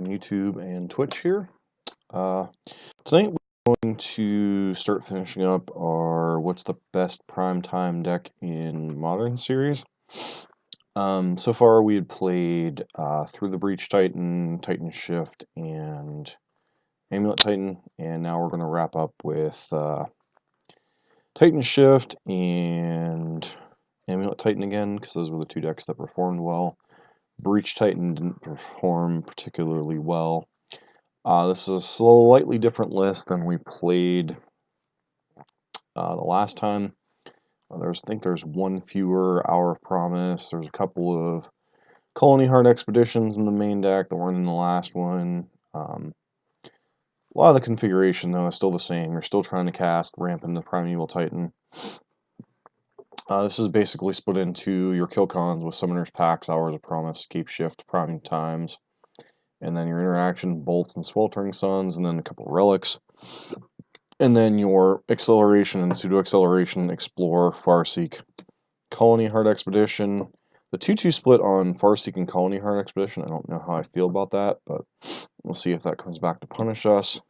YouTube and Twitch here. Tonight we're going to start finishing up our What's the Best Primetime Deck in Modern series. So far we had played Through the Breach Titan, Titan Shift, and Amulet Titan, and now we're going to wrap up with Titan Shift and Amulet Titan again, because those were the two decks that performed well. Breach Titan didn't perform particularly well. This is a slightly different list than we played the last time. I think there's one fewer Hour of Promise. There's a couple of Colony Heart Expeditions in the main deck that weren't in the last one. A lot of the configuration, though, is still the same. You're still trying to cast Ramp into Primeval Titan. This is basically split into your kill cons with Summoner's Packs, Hours of Promise, Escape Shift, Priming Times, and then your interaction, Bolts and Sweltering Suns, and then a couple relics. And then your acceleration and pseudo-acceleration, Explore, Farseek, Colony Heart Expedition. The 2-2 split on Farseek and Colony Heart Expedition, I don't know how I feel about that, but we'll see if that comes back to punish us.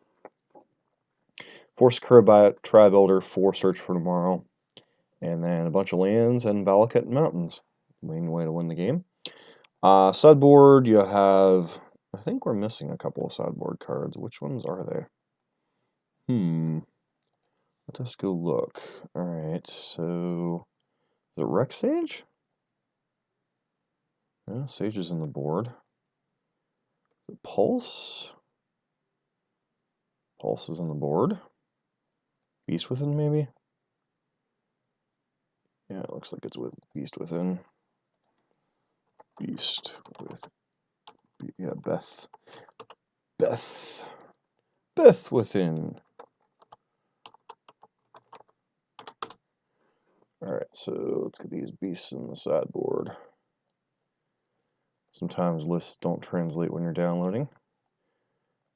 4 Skirbat, Tribe Elder, 4 Search for Tomorrow, and then a bunch of lands and Valakut Mountains. Main way to win the game. Sideboard, you have... I think we're missing a couple of sideboard cards. Which ones are they? Let us go look. Alright, so... The Rex Sage? Yeah, Sage is in the board. The Pulse? Pulse is in the board. Beast Within, maybe? Yeah, it looks like it's with Beast Within. Beast with... Yeah, Beth Within. Alright, so let's get these beasts in the sideboard. Sometimes lists don't translate when you're downloading.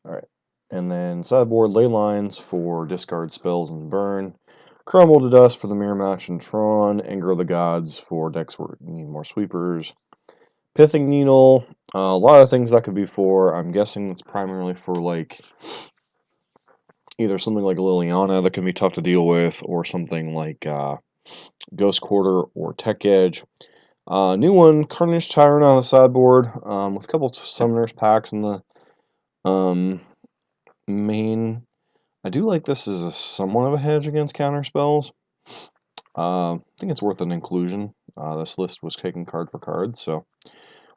Alright, and then sideboard ley lines for discard spells and burn. Crumble to Dust for the Mirror Match and Tron. Anger of the Gods for decks where you need more sweepers. Pithing Needle. A lot of things that could be for. I'm guessing it's primarily for like either something like Liliana that can be tough to deal with, or something like Ghost Quarter or Tech Edge. New one, Carnage Tyrant on the sideboard, with a couple of Summoners packs in the main. I do like this as a somewhat of a hedge against counter spells. I think it's worth an inclusion. This list was taken card for card, so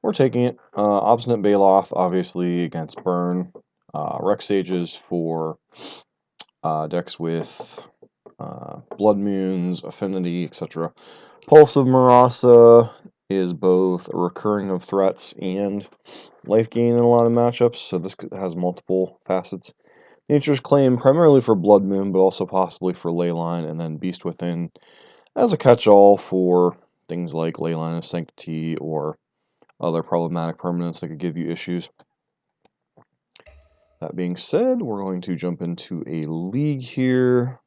we're taking it. Obstinate Baloth, obviously, against Burn. Rex Sages for decks with Blood Moons, Affinity, etc. Pulse of Marasa is both a recurring of threats and life gain in a lot of matchups, so this has multiple facets. Nature's Claim, primarily for Blood Moon, but also possibly for Leyline, and then Beast Within as a catch-all for things like Leyline of Sanctity or other problematic permanents that could give you issues. That being said, we're going to jump into a league here,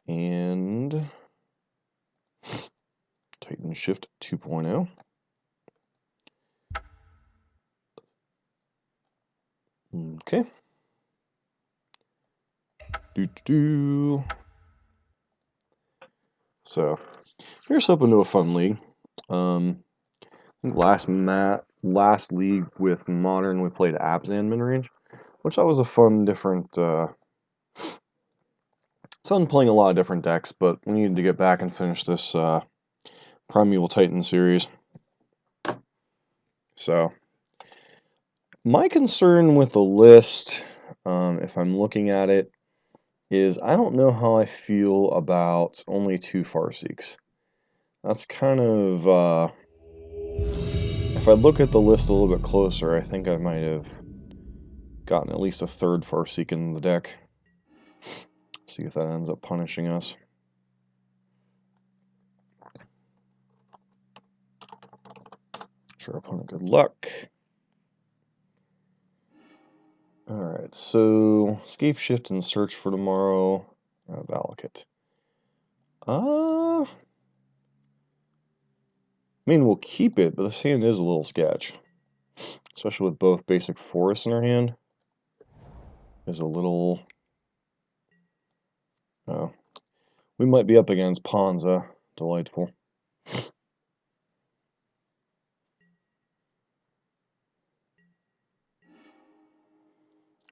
and Titan Shift 2.0. Okay. So, here's hoping to a fun league. I think last league with Modern we played Abzan Midrange, which that was a fun, different. It's fun playing a lot of different decks, but we needed to get back and finish this Primeval Titan series. So, my concern with the list, if I'm looking at it, is I don't know how I feel about only 2 Farseeks. That's kind of, if I look at the list a little bit closer, I think I might have gotten at least a 3rd Farseek in the deck. See if that ends up punishing us. Sure, opponent, good luck. Alright, so Escape Shift and Search for Tomorrow. Valakut. I mean, we'll keep it, but this hand is a little sketch. especially with both basic forests in our hand, is a little... Oh. We might be up against Ponza. Delightful.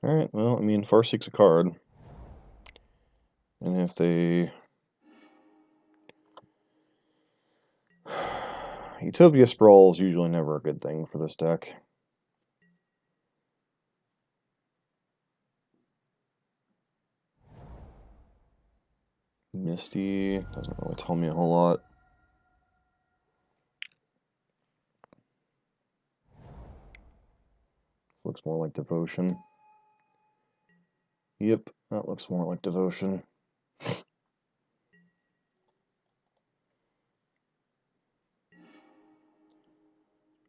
Alright, well, I mean, Farseek's a card. And if they... Utopia Sprawl is usually never a good thing for this deck. Misty doesn't really tell me a whole lot. Looks more like Devotion. Yep, that looks more like Devotion.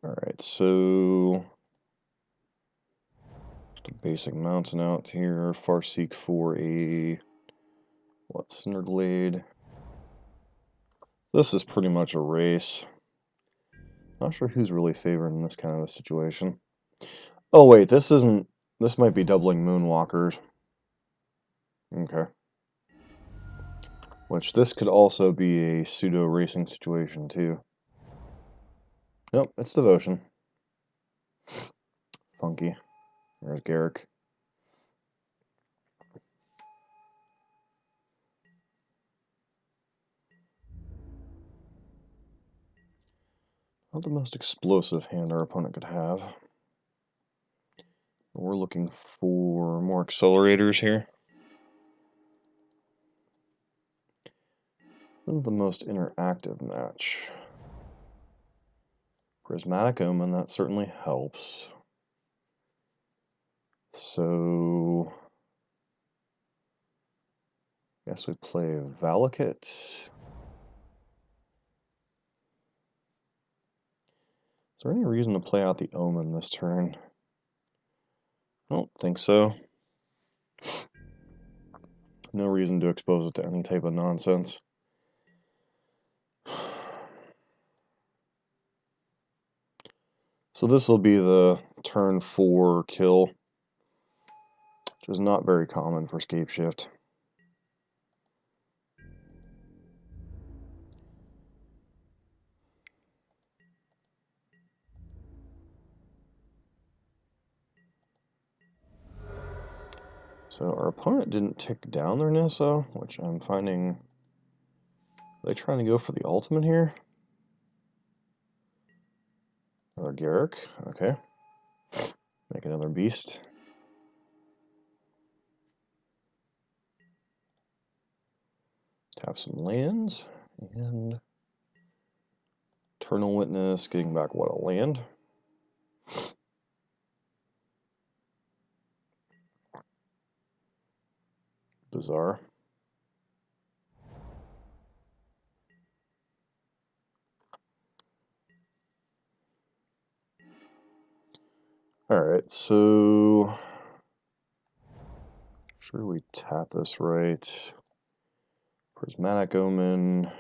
Alright, so... just a basic mountain out here. Farseek for a... what, Cinderglade? This is pretty much a race. Not sure who's really favoring this kind of a situation. Oh wait, this isn't... this might be doubling Moonwalkers. Okay. Which this could also be a pseudo-racing situation too. Nope, it's Devotion. Funky. There's Garrick. Not the most explosive hand our opponent could have. We're looking for more accelerators here. This is the most interactive match. Prismatic Omen, that certainly helps. So... I guess we play Valakut. Is there any reason to play out the Omen this turn? I don't think so. No reason to expose it to any type of nonsense. So this will be the turn 4 kill, which is not very common for Scape Shift. So our opponent didn't tick down their Nissa, which I'm finding... Are they trying to go for the ultimate here? Another Garrick, okay. Make another beast. Tap some lands, and... Eternal Witness, getting back, what, a land? Bizarre. Alright, so... sure we tap this right. Prismatic Omen.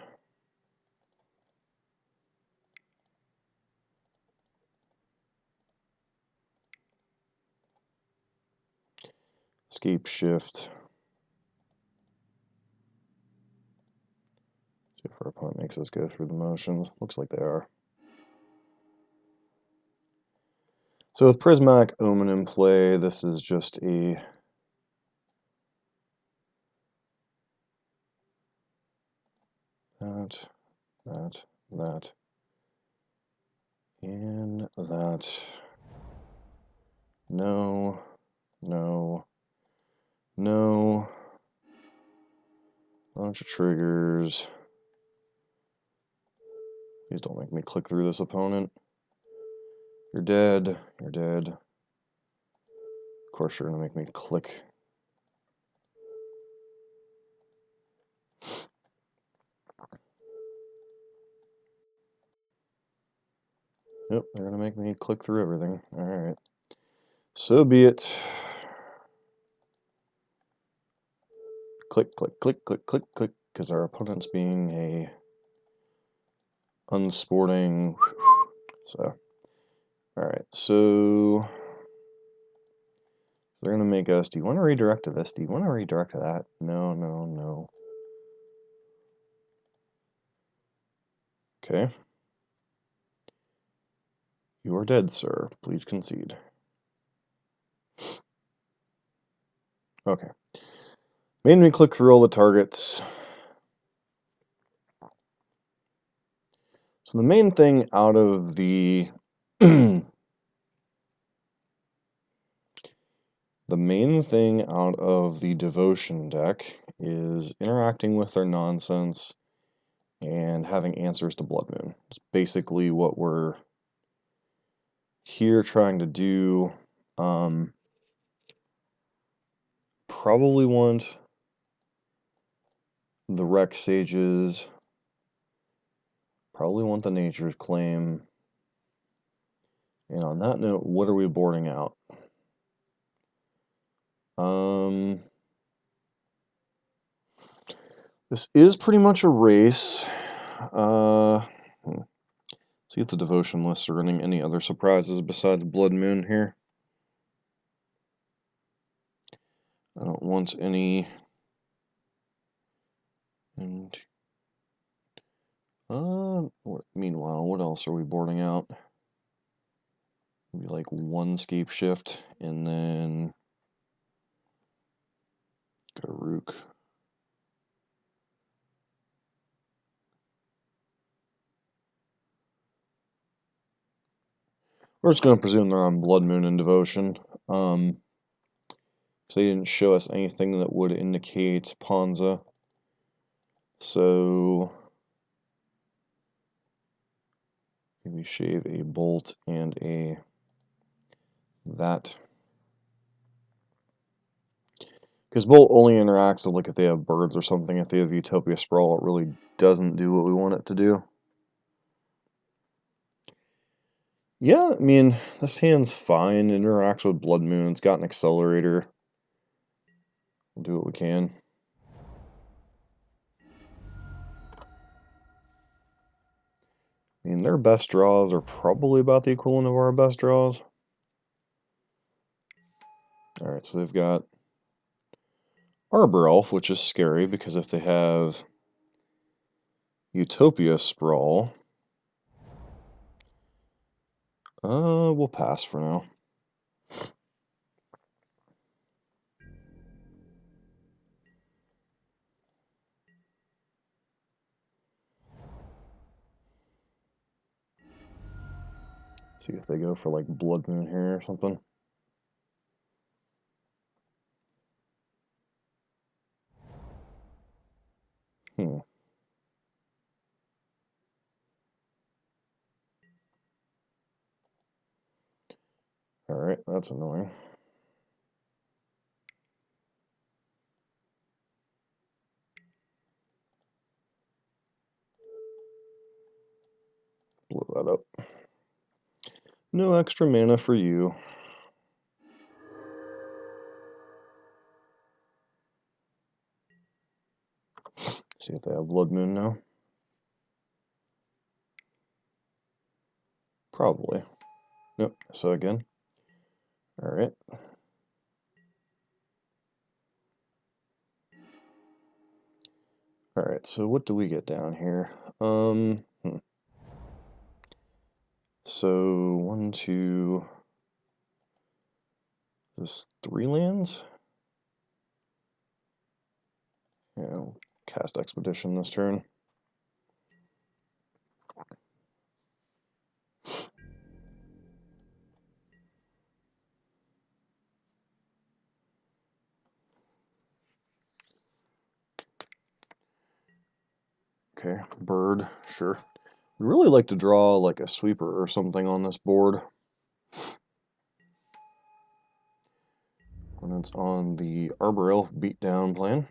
Scape Shift. See if our opponent makes us go through the motions. Looks like they are. So with Prismatic Omen in play, this is just a... that, and that. No, no, no. Bunch of triggers. Please don't make me click through this opponent. You're dead. You're dead. Of course you're gonna make me click. Yep, they're gonna make me click through everything. Alright. So be it. Click, click, click, click, click, click, because our opponent's being a unsporting. So Alright, so they're going to make us, do you want to redirect to this? Do you want to redirect to that? No, no, no. Okay. You are dead, sir. Please concede. Okay. Made me click through all the targets. So the main thing out of the the main thing out of the devotion deck is interacting with their nonsense and having answers to Blood Moon. It's basically what we're here trying to do. Probably want the Wreck Sages. Probably want the Nature's Claim. And on that note, what are we boarding out? This is pretty much a race. See if the devotion lists are running any other surprises besides Blood Moon here. I don't want any. And meanwhile, what else are we boarding out? Maybe like one Scape Shift and then Garuk. We're just going to presume they're on Blood Moon and Devotion. They didn't show us anything that would indicate Ponza. So maybe shave a Bolt and a that. Because Bolt only interacts with, like, if they have birds or something. If they have Utopia Sprawl, it really doesn't do what we want it to do. Yeah, I mean, this hand's fine. It interacts with Blood Moon. It's got an accelerator. We'll do what we can. I mean, their best draws are probably about the equivalent of our best draws. Alright, so they've got Arbor Elf, which is scary, because if they have Utopia Sprawl, we'll pass for now. See if they go for, like, Blood Moon here or something. Alright, that's annoying. Blow that up. No extra mana for you. See if they have Blood Moon now. Probably. Nope. So again. Alright. Alright, so what do we get down here? So 1, 2. This 3 lands? Yeah, I'll cast Expedition this turn. Okay, bird, sure. We'd really like to draw like a sweeper or something on this board. When it's on the Arbor Elf beatdown plan.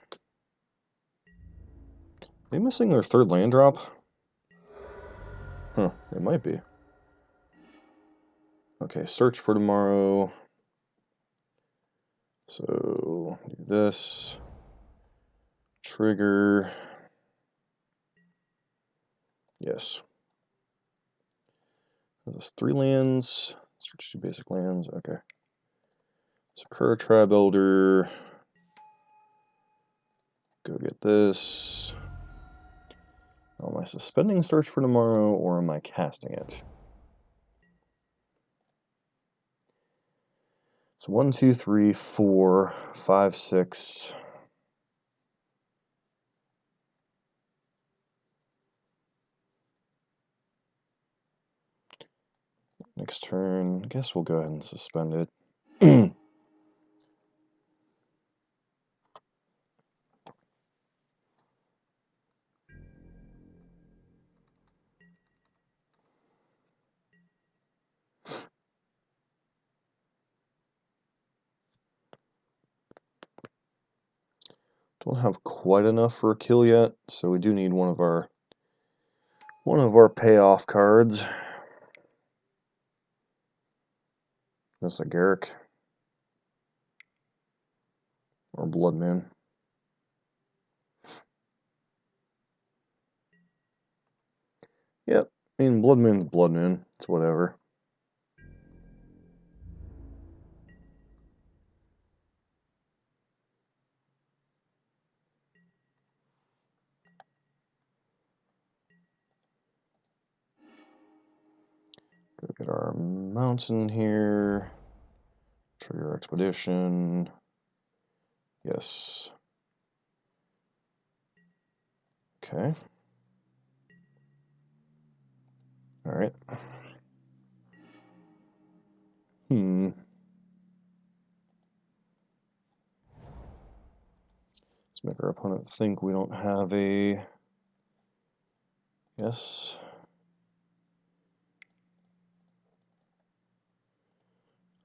Are they missing their 3rd land drop? Huh, they might be. Okay, search for tomorrow. So, do this. Trigger. Yes. This 3 lands. Search 2 basic lands. Okay. Sakura Tribe Elder. Go get this. Am I suspending search for tomorrow, or am I casting it? So 1, 2, 3, 4, 5, 6. Next turn, I guess we'll go ahead and suspend it. Don't have quite enough for a kill yet, so we do need one of our payoff cards. That's a Garrick or Blood Moon. Yep, I mean Blood Moon's Blood Moon. It's whatever. Go get our mountain here. Trigger expedition. Yes. Okay. All right. Let's make our opponent think we don't have a... Yes.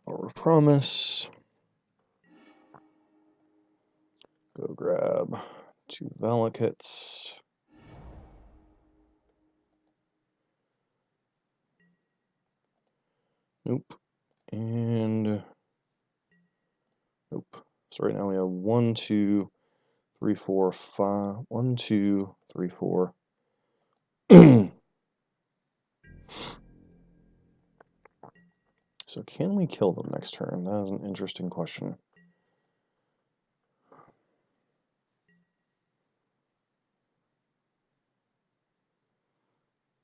Our promise. Go grab 2 Valakuts. Nope. And nope. So right now we have 1, 2, 3, 4, 5. 1, 2, 3, 4. So can we kill them next turn? That is an interesting question.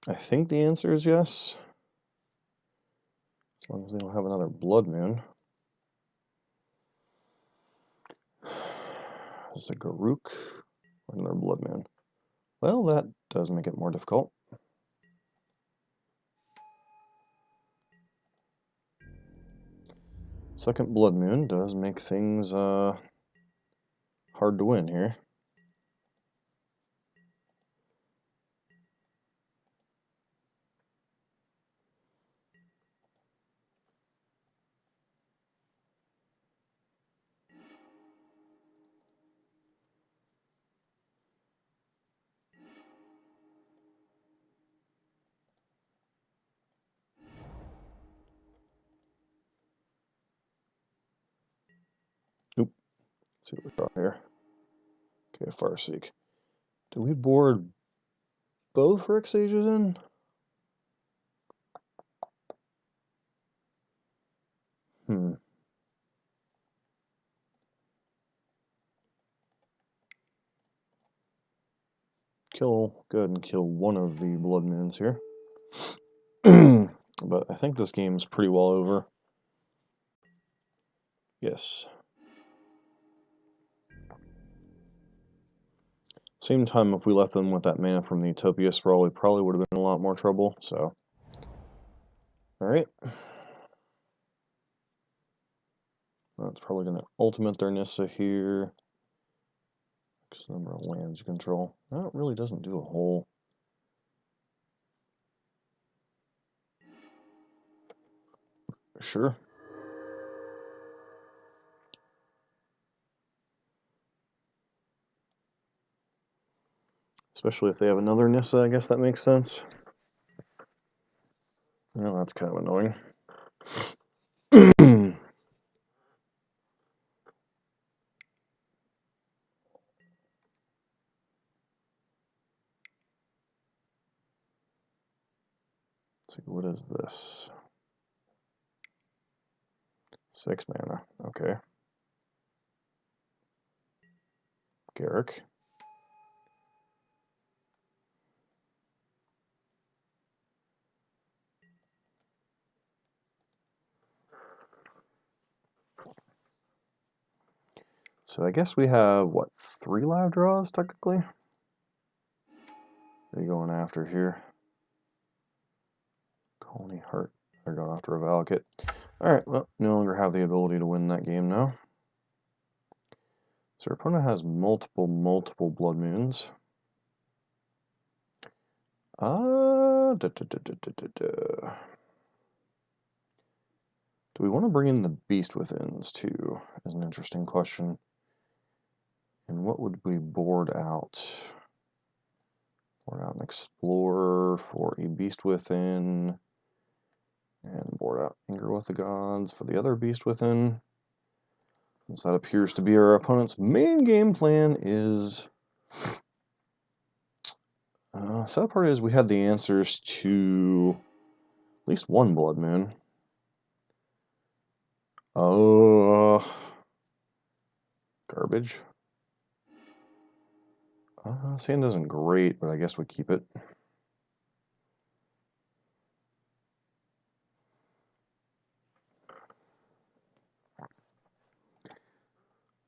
I think the answer is yes. As long as they don't have another Blood Moon. Is it Garuk or another Blood Moon? Well, that does make it more difficult. Second Blood Moon does make things hard to win here. Nope. Let's see what we got here. Okay, Farseek. Do we board both Rick Sages in? Go ahead and kill one of the Blood Moons here. But I think this game's pretty well over. Yes. Same time, if we left them with that mana from the Utopia Sprawl, we probably would have been in a lot more trouble, so. Alright. That's probably going to ultimate their Nissa here. Because number of lands you control. That really doesn't do a whole. Sure. Especially if they have another Nissa, I guess that makes sense. Well, that's kind of annoying. Let's see, what is this? 6 mana. Okay. Garrick. So I guess we have, what, 3 live draws, technically? What are you going after here? Colony Heart. They're going after a Valakut. Alright, well, no longer have the ability to win that game now. So our opponent has multiple Blood Moons. Do we want to bring in the Beast Withins too? Is an interesting question. And what would we board out? Board out an Explorer for a Beast Within. And board out Anger with the Gods for the other Beast Within. Since that appears to be our opponent's main game plan is... sad part is we had the answers to at least one Blood Moon. Garbage. Sand isn't great, but I guess we keep it.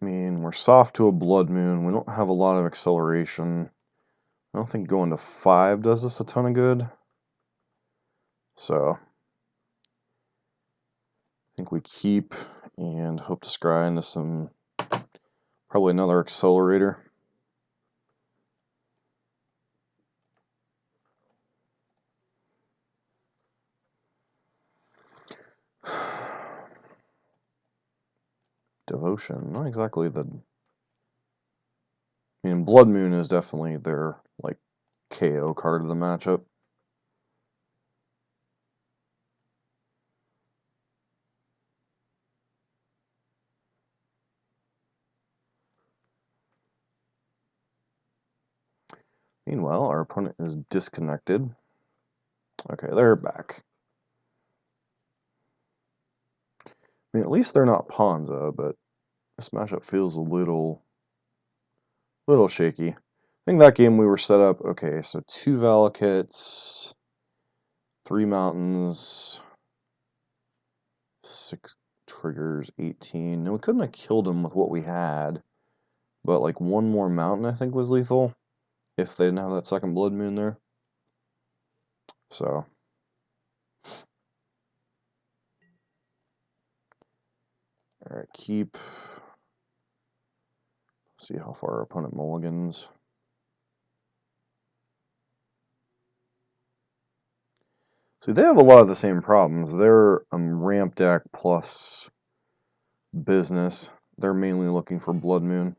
I mean, we're soft to a Blood Moon. We don't have a lot of acceleration. I don't think going to 5 does us a ton of good. So, I think we keep and hope to scry into some, probably another accelerator. Devotion, not exactly the... I mean, Blood Moon is definitely their, like, KO card of the matchup. Meanwhile, our opponent is disconnected. Okay, they're back. I mean, at least they're not Ponza, but this matchup feels a little shaky. I think that game we were set up, okay, so 2 Valakuts, 3 Mountains, 6 triggers, 18. No, we couldn't have killed him with what we had, but like 1 more Mountain I think was lethal, if they didn't have that second Blood Moon there. So... Alright, keep. See how far our opponent mulligans. See, they have a lot of the same problems. They're ramp deck plus business. They're mainly looking for Blood Moon.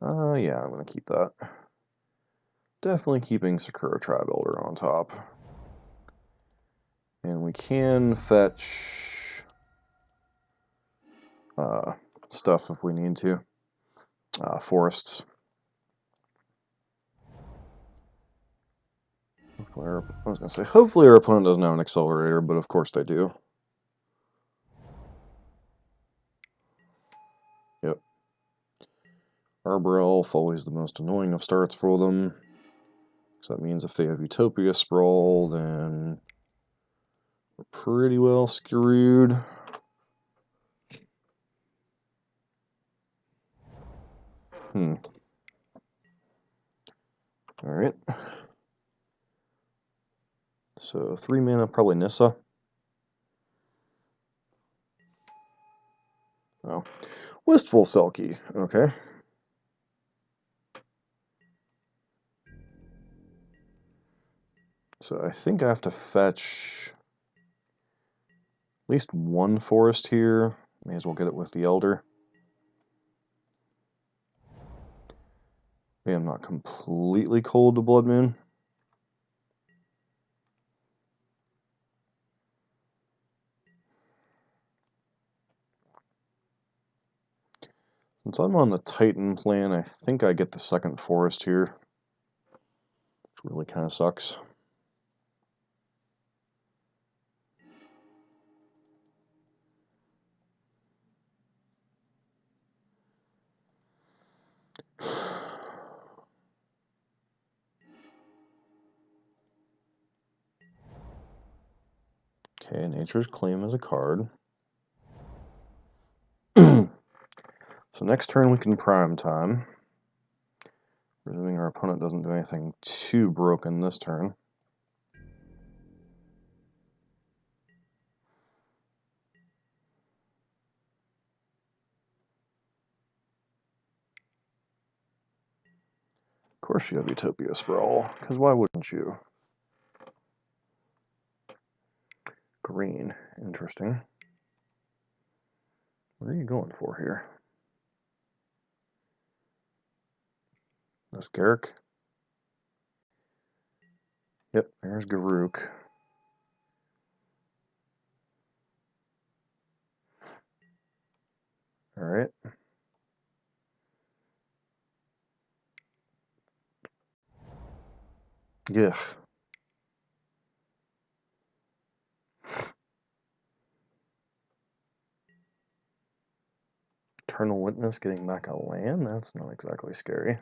Yeah, I'm going to keep that. Definitely keeping Sakura Tribe Elder on top. And we can fetch stuff if we need to. Forests. I was going to say, hopefully our opponent doesn't have an accelerator, but of course they do. Yep. Arbor Elf, always the most annoying of starts for them. So that means if they have Utopia Sprawl, then we're pretty well screwed. Alright. So 3 mana, probably Nissa. Oh. Wistful Selkie, okay. So I think I have to fetch at least 1 forest here. May as well get it with the Elder. Maybe I'm not completely cold to Blood Moon. Since I'm on the Titan plan, I think I get the second forest here. Which really kind of sucks. Okay, Nature's Claim is a card. So next turn we can prime time. Presuming our opponent doesn't do anything too broken this turn. Of course you have Utopia Sprawl, because why wouldn't you? Green, interesting. What are you going for here? That's Garrick. Yep, there's Garuk. Alright. Yeah. Eternal Witness getting back a land? That's not exactly scary.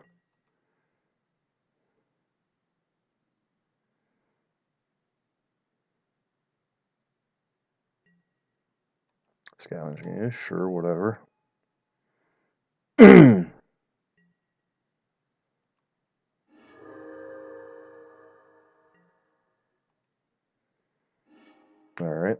Scavenging is sure, whatever. Alright.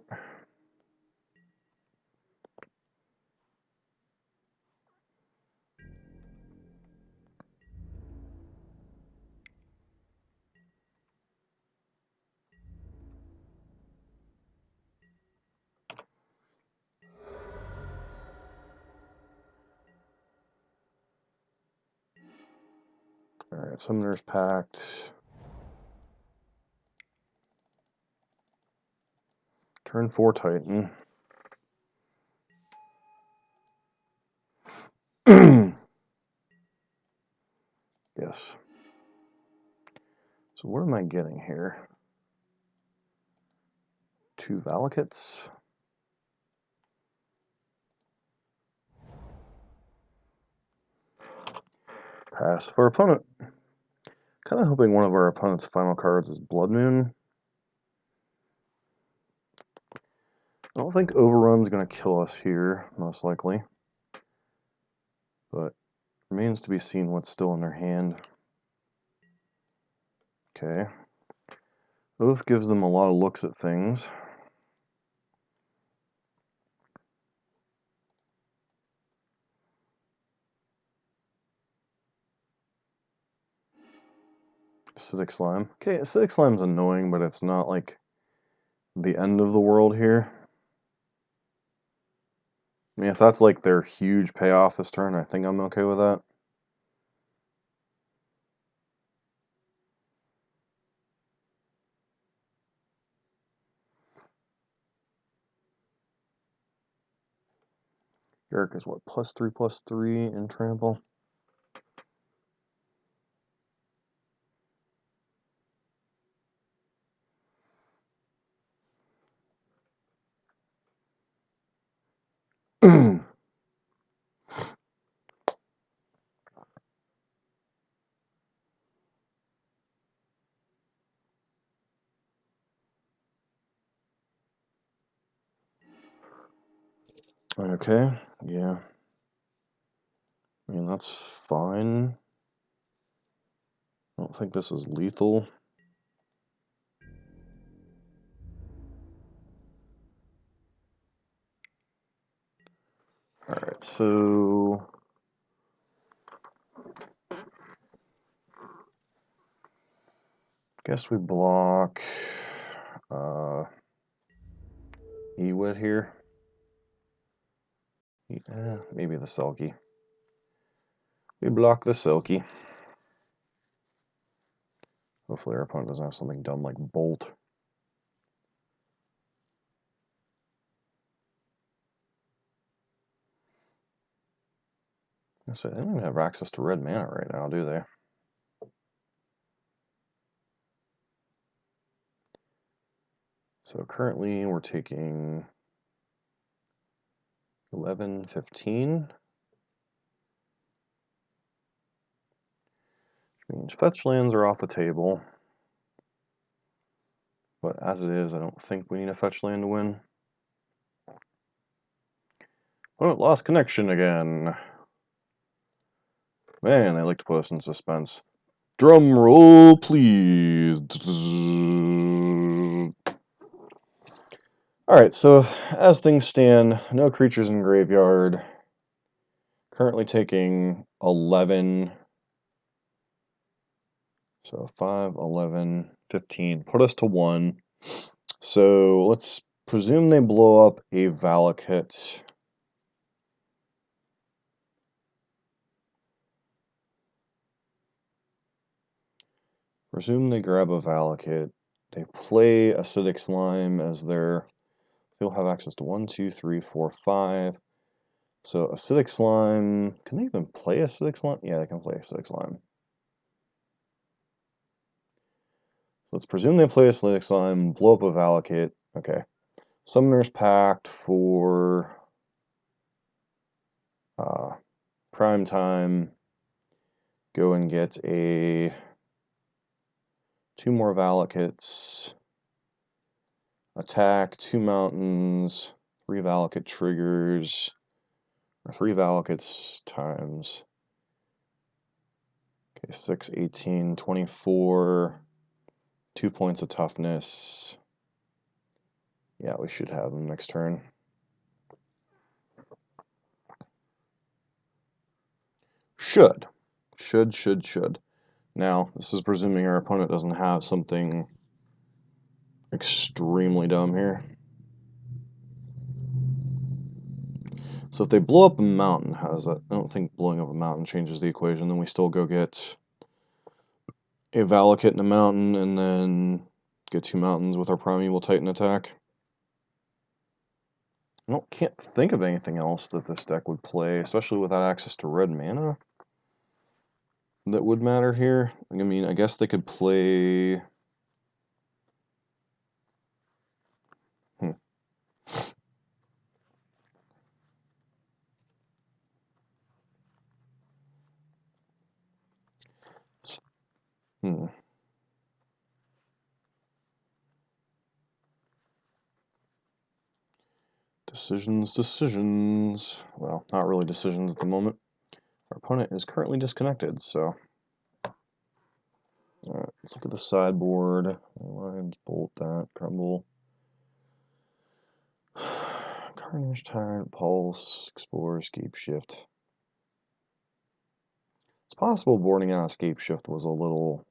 Alright, Summoner's Pact. Turn 4 Titan. Yes. So what am I getting here? 2 Valakuts. Pass for opponent. Kind of hoping one of our opponent's final cards is Blood Moon. I don't think Overrun's going to kill us here, most likely. But remains to be seen what's still in their hand. Okay. Oath gives them a lot of looks at things. Acidic Slime. Okay, Acidic Slime's annoying, but it's not like the end of the world here. I mean, if that's like their huge payoff this turn, I think I'm okay with that. Garrick is what, +3/+3 in trample? Okay, yeah. I mean, that's fine. I don't think this is lethal. Alright, so... guess we block... Ewit here. Yeah, maybe the Selkie. We block the Selkie. Hopefully our opponent doesn't have something dumb like Bolt. So they don't even have access to red mana right now, do they? So currently we're taking 11, 15. Which means fetch lands are off the table. But as it is, I don't think we need a fetch land to win. Oh, lost connection again. Man, they like to put us in suspense. Drum roll, please. Alright, so as things stand, no creatures in graveyard. Currently taking 11. So 5, 11, 15. Put us to 1. So let's presume they blow up a Valakut. Presume they grab a Valakut. They play Acidic Slime as their... They'll have access to 1, 2, 3, 4, 5. So Acidic Slime... Can they even play Acidic Slime? Yeah, they can play Acidic Slime. Let's presume they play Acidic Slime, blow up a Valakut. Okay. Summoner's Pact for... prime time. Go and get a... 2 more Valakuts. Attack, 2 mountains, 3 Valakut triggers, or 3 Valakuts times. Okay, 6, 18, 24, 2 points of toughness. Yeah, we should have them next turn. Should. Should. Now, this is presuming our opponent doesn't have something extremely dumb here. So if they blow up a mountain, how does that? I don't think blowing up a mountain changes the equation. Then we still go get a Valakut in a mountain, and then get 2 mountains with our Primeval Titan attack. Can't think of anything else that this deck would play, especially without access to red mana, that would matter here. I mean, I guess they could play... Decisions. Well, not really decisions at the moment. Our opponent is currently disconnected, so... Alright, let's look at the sideboard. Lines, bolt that, crumble. Carnage, Tyrant, Pulse, Explore, Escape Shift. It's possible boarding out Escape Shift was a little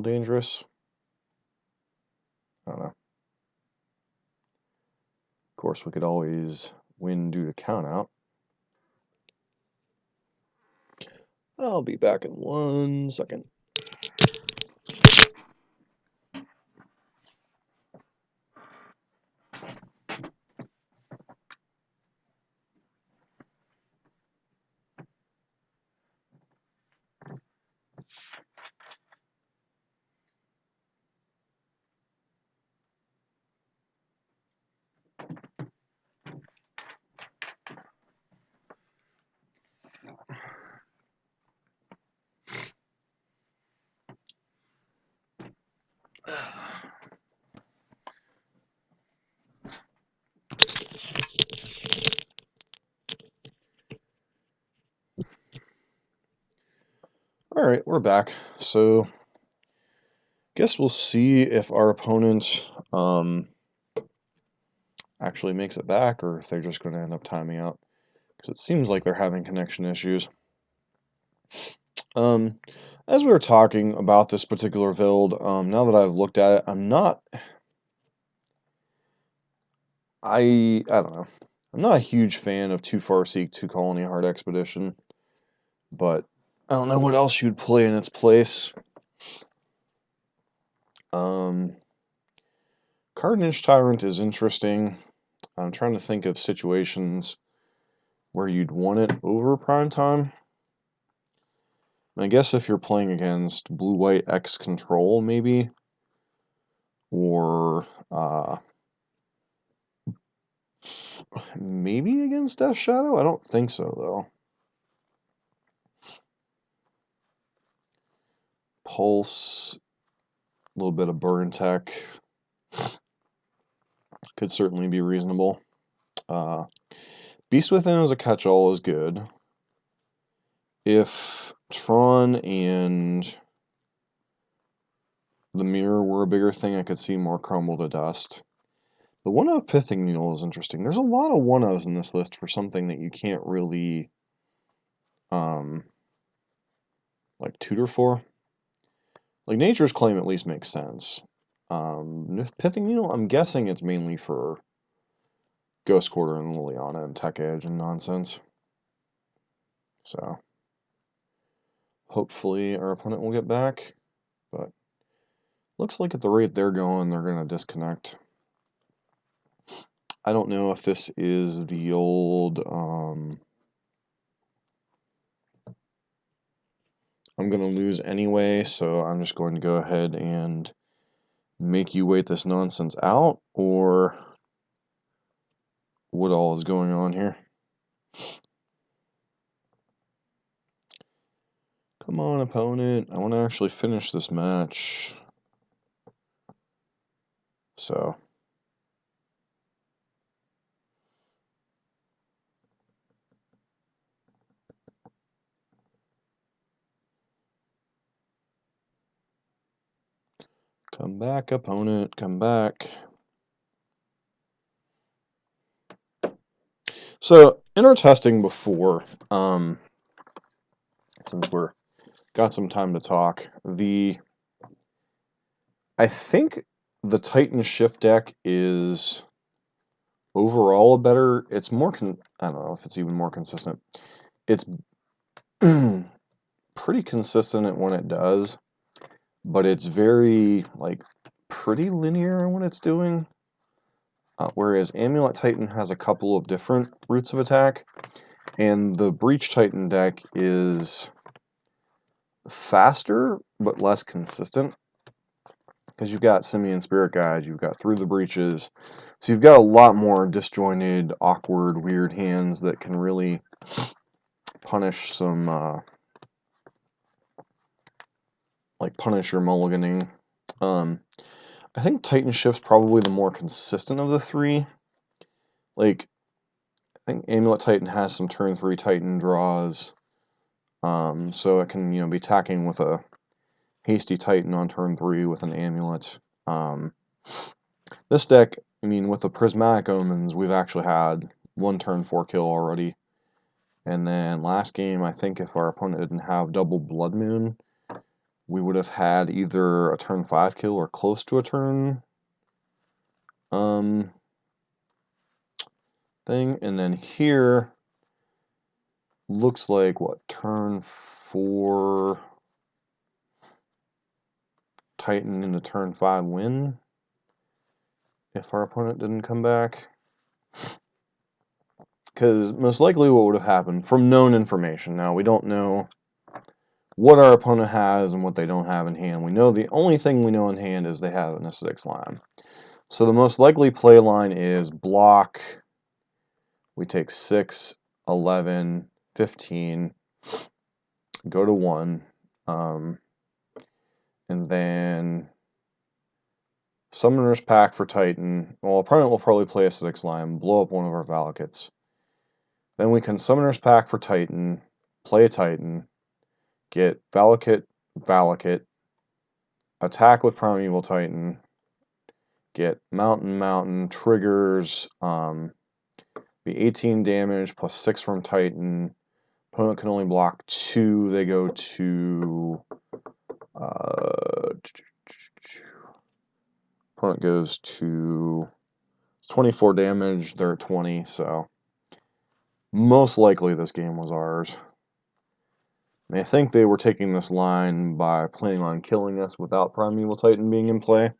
dangerous. I don't know. Of course, we could always win due to count out. I'll be back in 1 second. Alright, we're back. So, guess we'll see if our opponent actually makes it back, or if they're just going to end up timing out. Because it seems like they're having connection issues. As we were talking about this particular build, now that I've looked at it, I don't know. I'm not a huge fan of 2 Farseek, 2 Colony Heart Expedition, but I don't know what else you'd play in its place. Carnage Tyrant is interesting. I'm trying to think of situations where you'd want it over Prime Time. I guess if you're playing against Blue-White X Control, maybe, or maybe against Death Shadow? I don't think so, though. Pulse, a little bit of burn tech could certainly be reasonable. Beast Within as a catch-all is good. If Tron and the Mirror were a bigger thing, I could see more Crumble to Dust. The 1-of Pithing Needle is interesting. There's a lot of 1-ofs in this list for something that you can't really like tutor for. Like Nature's Claim at least makes sense. Pithing Needle, I'm guessing it's mainly for Ghost Quarter and Liliana and Tech Edge and nonsense. So hopefully our opponent will get back, but looks like at the rate they're going to disconnect. I don't know if this is the old I'm going to lose anyway, so I'm just going to go ahead and make you wait this nonsense out, or what all is going on here. Come on, opponent. I want to actually finish this match. So come back, opponent, come back. So in our testing before, since we're got some time to talk, I think the Titan Shift deck is overall a better. It's more. I don't know if it's even more consistent. It's pretty consistent at when it does, but it's very pretty linear in what it's doing. Whereas Amulet Titan has a couple of different routes of attack, and the Breach Titan deck is faster but less consistent, because you've got Simian Spirit Guide, you've got Through the Breaches, so you've got a lot more disjointed, awkward, weird hands that can really punish some, punish your mulliganing. I think Titan Shift's probably the more consistent of the three. I think Amulet Titan has some turn 3 Titan draws, so it can, be attacking with a Hasty Titan on turn 3 with an Amulet. This deck, with the Prismatic Omens, we've actually had one turn 4 kill already. And then last game, I think if our opponent didn't have double Blood Moon, we would have had either a turn 5 kill or close to a turn thing. And then here, looks like, turn 4 Titan into turn 5 win, if our opponent didn't come back. Because most likely what would have happened, from known information, now we don't know what our opponent has and what they don't have in hand. We know the only thing we know in hand is they have an acidic slime. So the most likely play line is block. We take 6, 11, 15, go to 1, and then Summoner's Pact for Titan. Well, opponent will probably play acidic slime, blow up one of our Valakuts. Then we can Summoner's Pact for Titan, play a Titan, get Valakut, attack with Primeval Titan, get Mountain, triggers, be 18 damage plus 6 from Titan. Opponent can only block 2. They go to opponent goes to, it's 24 damage, they're at 20, so most likely this game was ours. And I think they were taking this line by planning on killing us without Primeval Titan being in play.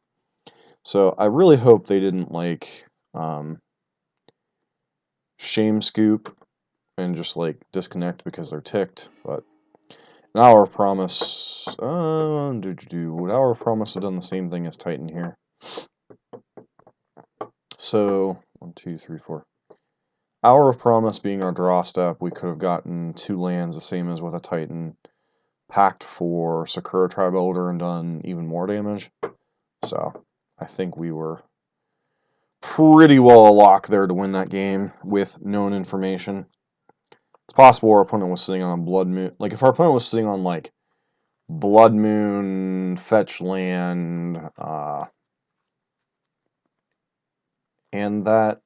So I really hope they didn't shame scoop and just disconnect because they're ticked. But an Hour of Promise, would Hour of Promise have done the same thing as Titan here? So 1, 2, 3, 4. Hour of Promise being our draw step, we could have gotten 2 lands the same as with a Titan. packed for Sakura Tribe Elder and done even more damage. So I think we were pretty well a lock there to win that game with known information. It's possible our opponent was sitting on a Blood Moon. Like, if our opponent was sitting on, like, Blood Moon, Fetch Land, and that,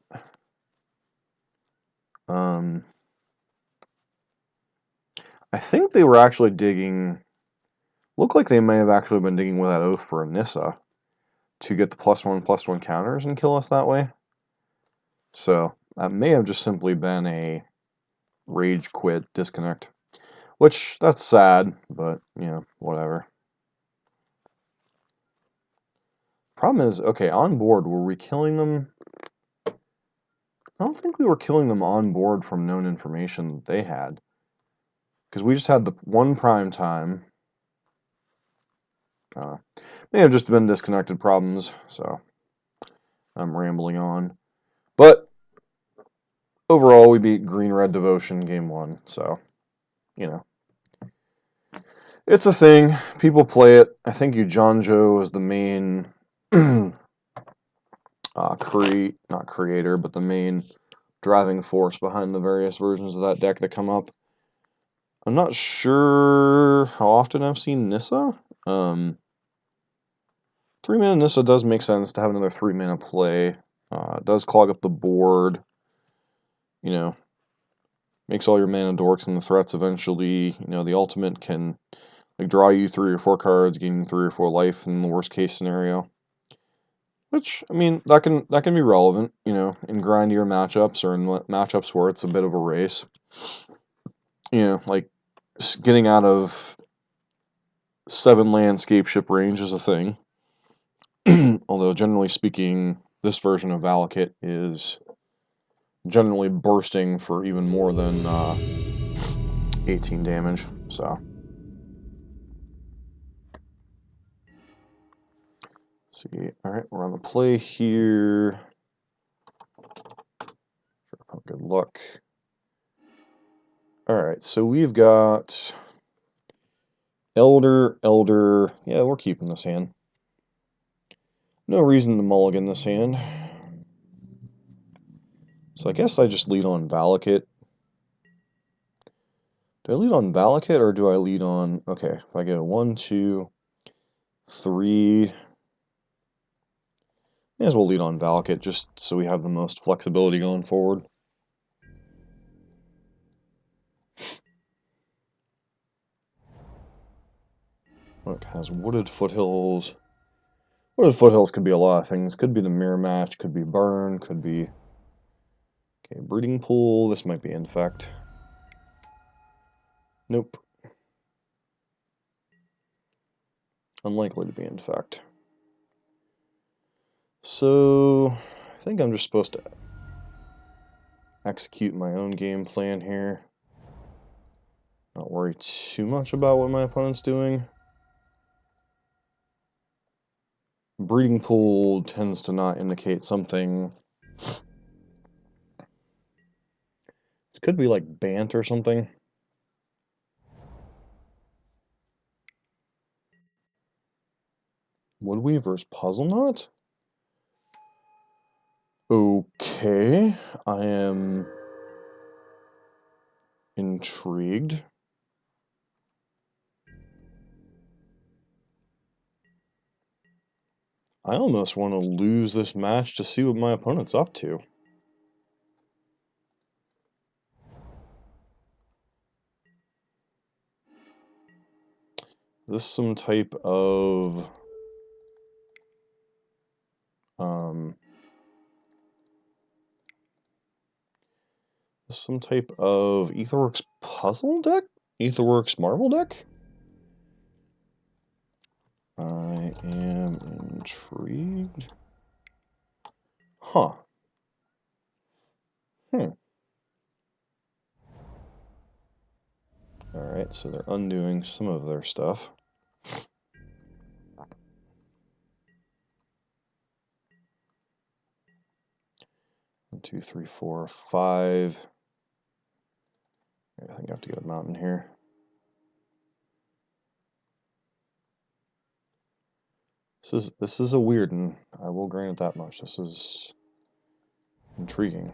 I think they were actually digging, looked like they may have actually been digging with that Oath for a Nissa to get the +1/+1 counters and kill us that way. So, that may have just simply been a rage quit disconnect. Which, that's sad, but, you know, whatever. Problem is, okay, on board, were we killing them? I don't think we were killing them on board from known information that they had. Because we just had the one prime time. May have just been disconnected problems, so I'm rambling on. But overall, we beat Green Red Devotion game 1, so, you know. It's a thing. People play it. I think Ujonjo is the main not creator, but the main driving force behind the various versions of that deck that come up. I'm not sure how often I've seen Nissa. 3-mana Nissa does make sense to have another 3-mana play. It does clog up the board. You know, makes all your mana dorks and the threats eventually. You know, the ultimate can like draw you 3 or 4 cards, gain 3 or 4 life in the worst case scenario. Which, I mean, that can be relevant, you know, in grindier matchups or in matchups where it's a bit of a race. You know, like getting out of 7 landscape ship range is a thing. Although, generally speaking, this version of Valakut is generally bursting for even more than 18 damage, so. See, alright, we're on the play here. Good luck. Alright, so we've got Elder. Yeah, we're keeping this hand. No reason to mulligan this hand. So I guess I just lead on Valakut. Do I lead on Valakut or do I lead on... Okay, if I get a 1, 2, 3... May as well lead on Valakut just so we have the most flexibility going forward. Look, has Wooded Foothills. Wooded Foothills could be a lot of things. Could be the Mirror Match, could be Burn, could be... Okay, Breeding Pool, this might be Infect. Nope. Unlikely to be Infect. So, I think I'm just supposed to execute my own game plan here. Not worry too much about what my opponent's doing. Breeding Pool tends to not indicate something. This could be like Bant or something. Woodweaver's Puzzle Knot? Okay, I am intrigued. I almost want to lose this match to see what my opponent's up to. This is some type of... This is some type of Aetherworks puzzle deck? Aetherworks Marvel deck? I am intrigued. Huh. Alright, so they're undoing some of their stuff. 1, 2, 3, 4, 5. I think I have to get a mountain here. This is a weird one. I will grant it that much. This is intriguing.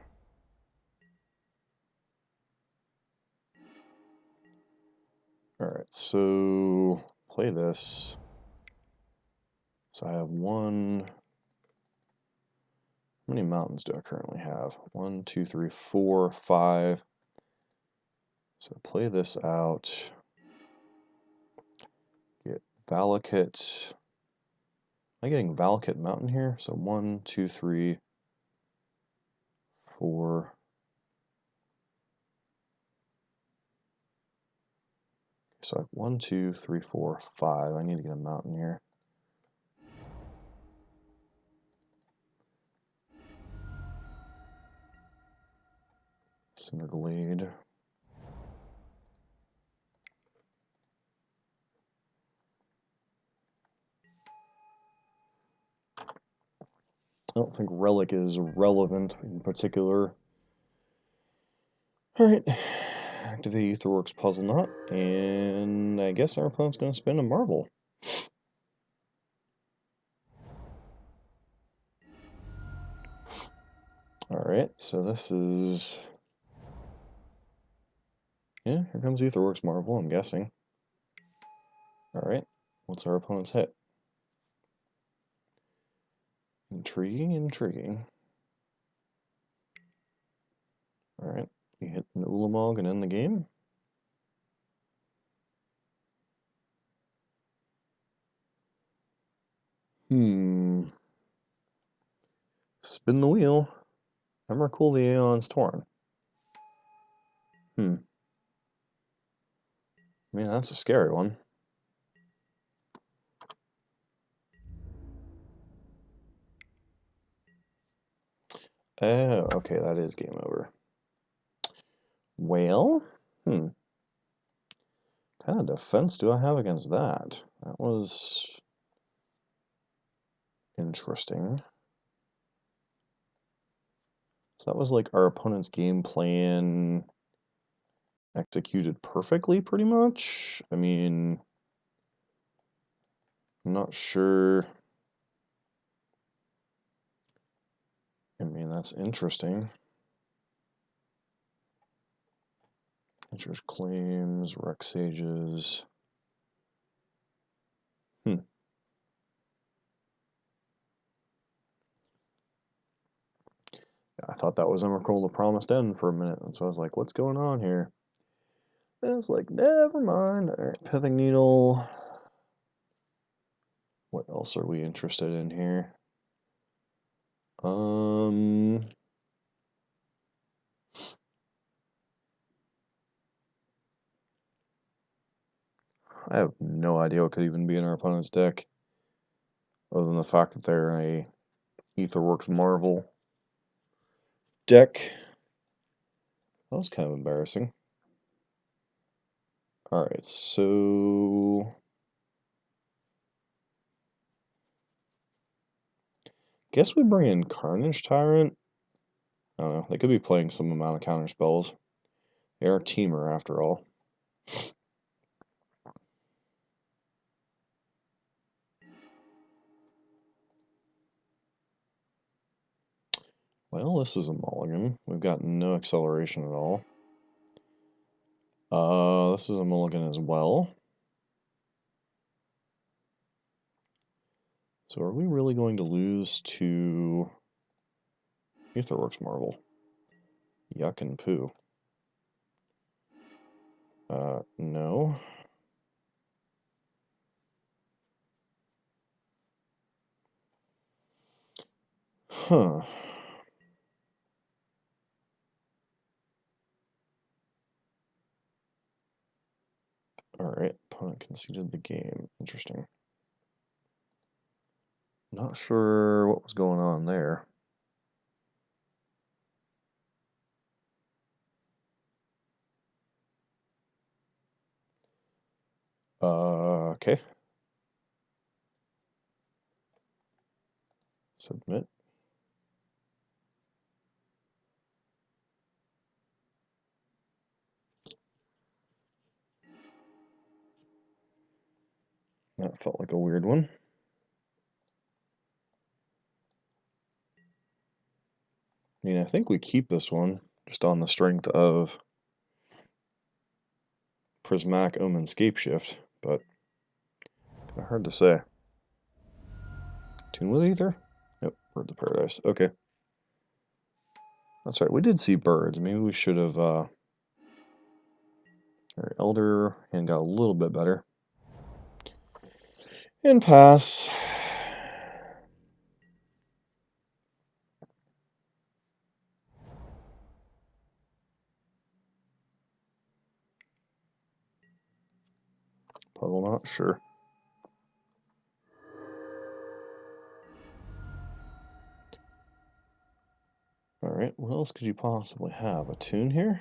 Alright, so play this. So I have one. How many mountains do I currently have? 1, 2, 3, 4, 5. So play this out. Get Valakut. Am I getting Valakut Mountain here? So 1, 2, 3, 4. So I have 1, 2, 3, 4, 5. I need to get a mountain here. Cinderglade. I don't think Relic is relevant in particular. Alright. Activate Aetherworks Puzzle Knot, and I guess our opponent's going to spin a Marvel. Alright, so this is... Yeah, here comes Aetherworks Marvel, I'm guessing. Alright, what's our opponent's hit? Intriguing, intriguing. Alright, you hit an Ulamog and end the game. Spin the wheel. Emrakul the Aeon's Torn. Man, that's a scary one. Oh, okay, that is game over. Well, kind of defense do I have against that? That was interesting. So that was like our opponent's game plan executed perfectly, pretty much. I mean, I'm not sure. I mean, that's interesting. Interest claims, Rex Sages. I thought that was Emrakul the Promised End for a minute, and so I was like, what's going on here? And it's like, never mind. Alright, Pithing Needle. What else are we interested in here? I have no idea what could even be in our opponent's deck, other than the fact that they're a Aetherworks Marvel deck. That was kind of embarrassing. Alright, so... Guess we bring in Carnage Tyrant. I don't know, they could be playing some amount of counter spells. They are a teamer, after all. Well, this is a mulligan. We've got no acceleration at all. This is a mulligan as well. So are we really going to lose to Aetherworks Marvel? Yuck and poo. No. Huh. Alright, opponent conceded the game. Interesting. Not sure what was going on there. Okay. Submit. That felt like a weird one. I think we keep this one just on the strength of Prismatic Omen Scapeshift, but kind of hard to say. Tune with Ether? Nope, Bird of Paradise. Okay. That's right, we did see birds. Maybe we should have, our Elder Hand got a little bit better. And pass. Puzzle knot, sure. Alright, what else could you possibly have? A tune here?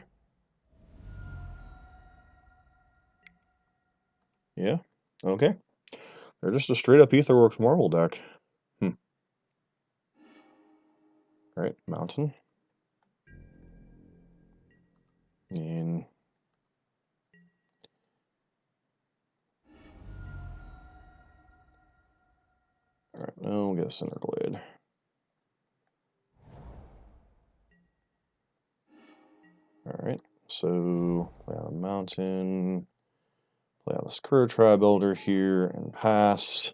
Yeah, okay. They're just a straight up Aetherworks Marvel deck. Alright, Mountain. And alright, now we'll get a Cinder Glade. Alright, so play out a Mountain, play out this Crow Tribe Elder here, and pass.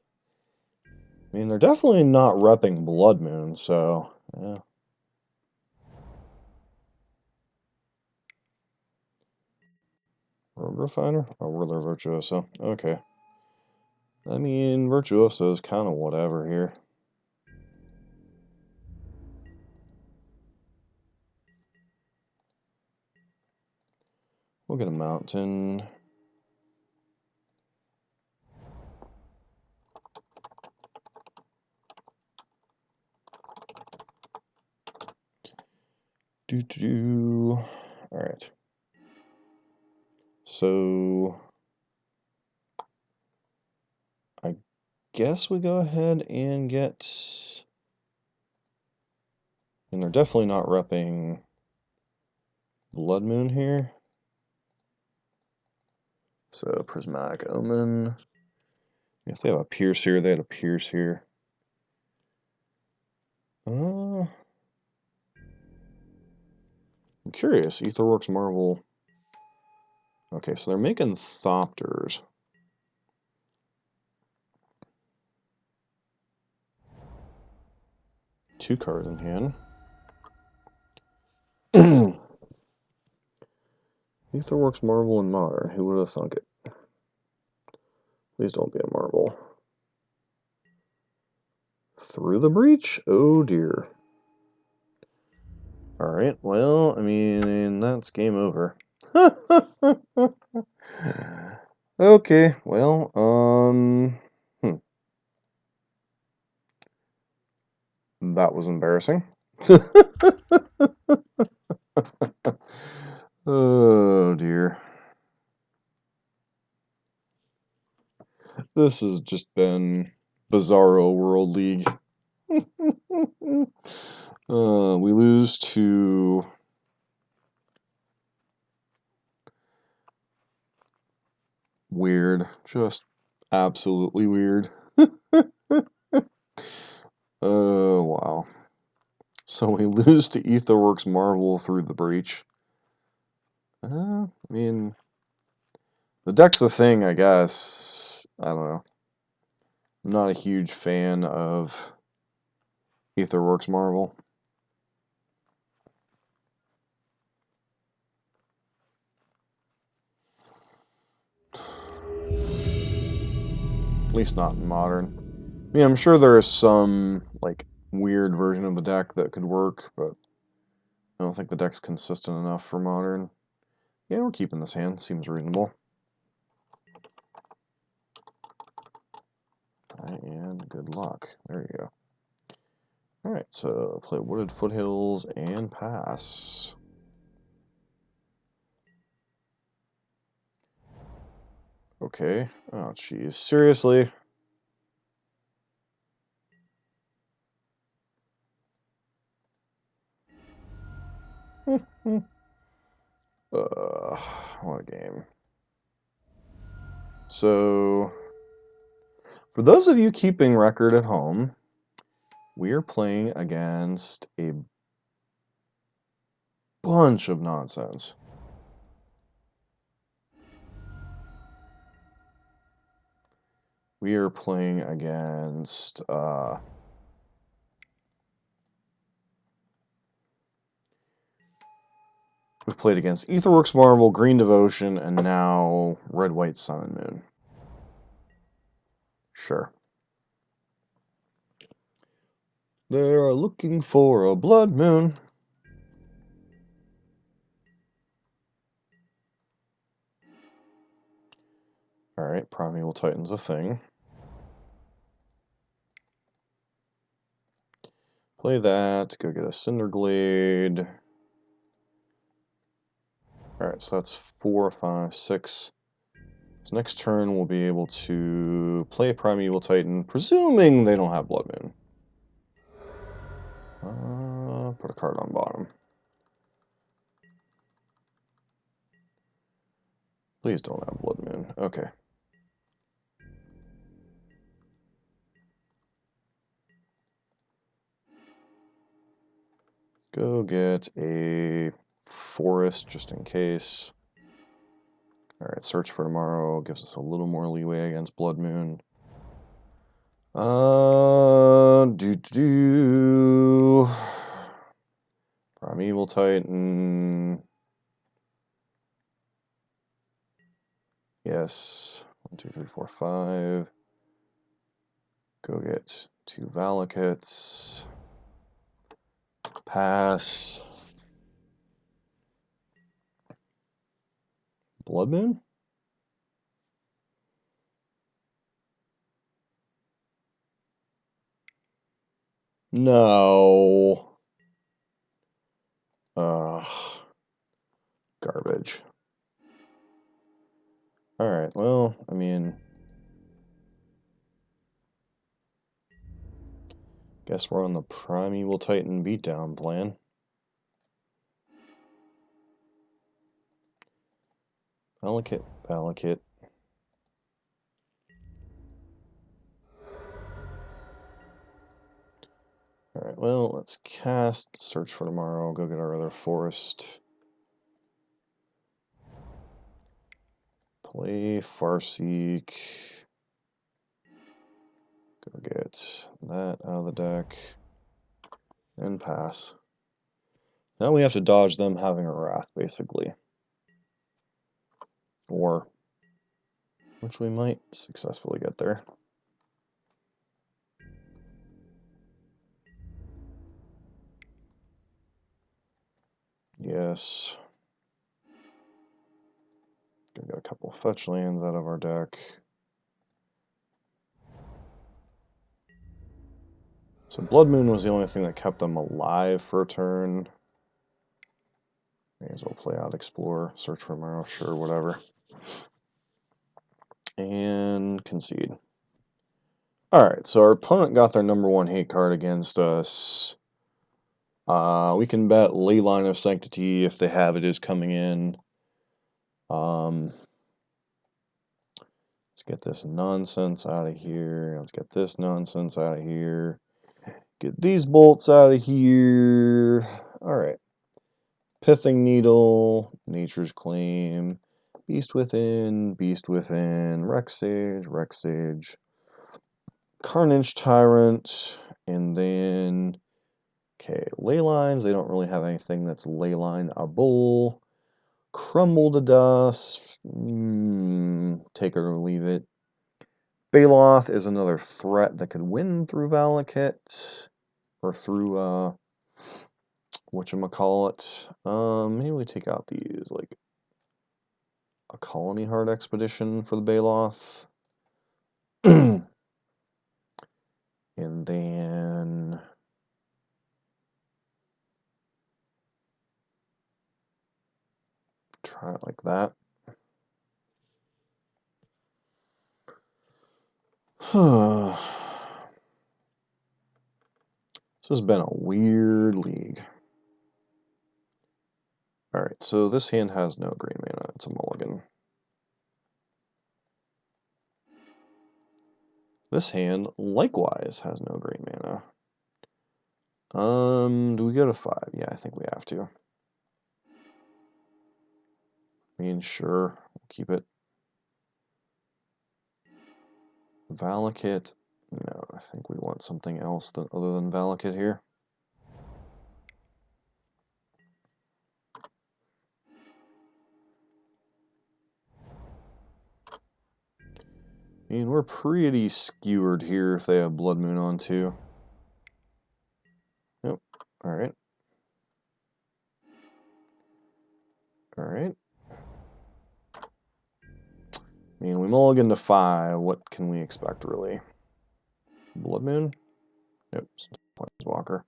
I mean, they're definitely not repping Blood Moon, so yeah. Rogue Refiner? Oh, Whirler Virtuoso. Okay. I mean, Virtuoso is kind of whatever here. We'll get a Mountain. Doo-doo-doo. Alright. So I guess we go ahead and get... And they're definitely not repping Blood Moon here. So Prismatic Omen. If they have a Pierce here, they had a Pierce here. I'm curious. Aetherworks Marvel. Okay, so they're making Thopters. Two cards in hand. Aetherworks Marvel and Modern. Who would have thunk it? Please don't be a Marvel. Through the Breach? Oh dear. Alright, well, I mean, that's game over. Okay, well, that was embarrassing. Oh dear. This has just been Bizarro World League. We lose to weird. Just absolutely weird. Oh, wow. So we lose to Aetherworks Marvel through the Breach. I mean, the deck's a thing, I guess. I don't know. I'm not a huge fan of Aetherworks Marvel. At least not in Modern. I mean, I'm sure there is some, like, weird version of the deck that could work, but I don't think the deck's consistent enough for Modern. Yeah, we're keeping this hand. Seems reasonable. And good luck. There you go. Alright, so play Wooded Foothills and pass. Okay. Oh, jeez. Seriously? What a game. So, for those of you keeping record at home, we are playing against a bunch of nonsense. We are playing against we've played against Etherworks Marvel, Green Devotion, and now Red White Sun and Moon. Sure. They are looking for a blood moon. Alright, Primeval Titan's a thing. Play that, go get a Cinderglade. Alright, so that's 4, 5, 6. So next turn we'll be able to play Primeval Titan, presuming they don't have Blood Moon. Put a card on bottom. Please don't have Blood Moon. Okay. Go get a forest just in case. Alright, Search for Tomorrow gives us a little more leeway against Blood Moon. Primeval Titan. Yes. 1, 2, 3, 4, 5. Go get 2 Valakits. Pass. Blood Moon? No. Garbage. Alright, well, I mean, guess we're on the Primeval Titan beatdown plan. Valakit, Valakit. Alright, well, let's cast Search for Tomorrow, go get our other forest. Play Farseek. Go get that out of the deck. And pass. Now we have to dodge them having a Wrath, basically. Or, which we might successfully get there. Yes. Gonna get a couple fetch lands out of our deck. So Blood Moon was the only thing that kept them alive for a turn. May as well play out Explore, Search for Tomorrow, sure, whatever. And concede. Alright, so our opponent got their #1 hate card against us. We can bet Leyline of Sanctity if they have it is coming in. Let's get this nonsense out of here. Let's get this nonsense out of here. Get these bolts out of here. Alright. Pithing Needle, Nature's Claim, Beast Within, Rexage, Rexage, Carnage Tyrant, and then, okay, Leylines. They don't really have anything that's Leyline-able. Crumble to Dust, take it or leave it. Baloth is another threat that could win through Valakut, or through, whatchamacallit. Maybe we take out these, like, a Colony Heart Expedition for the Baloth. And then try it like that. This has been a weird league. Alright, so this hand has no green mana. It's a mulligan. This hand likewise has no green mana. Do we go to 5? Yeah, I think we have to. I mean, sure, we'll keep it. Valakut. No, I think we want something else other than Valakut here. I mean, we're pretty skewered here if they have Blood Moon on too. Yep. Alright. Alright. I mean, we mulligan to 5. What can we expect, really? Blood Moon? Nope. Planeswalker.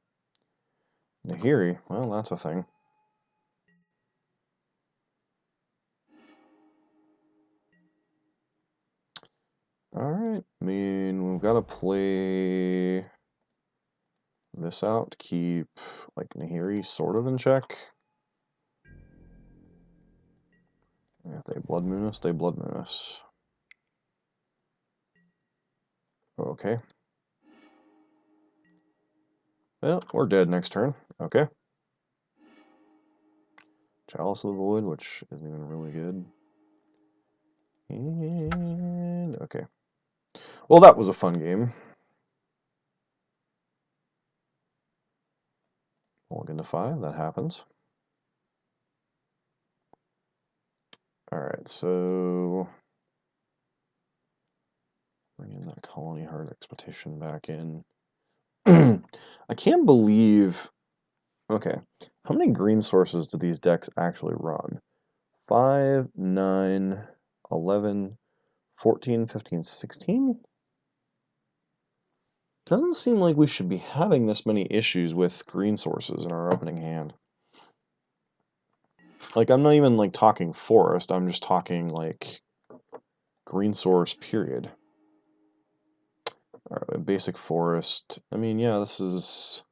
Nahiri? Well, that's a thing. Alright. I mean, we've got to play this out to keep, like, Nahiri sort of in check. If they Blood Moon us, they Blood Moon us. Okay. Well, we're dead next turn. Okay. Chalice of the Void, which isn't even really good. And okay. Well, that was a fun game. Mulligan to 5, that happens. Alright, so bring in that Colony Heart Expedition back in. I can't believe... Okay, how many green sources do these decks actually run? 5, 9, 11, 14, 15, 16? Doesn't seem like we should be having this many issues with green sources in our opening hand. Like, I'm not even, like, talking forest, I'm just talking, like, green source, period. Alright, basic forest. I mean, yeah, this is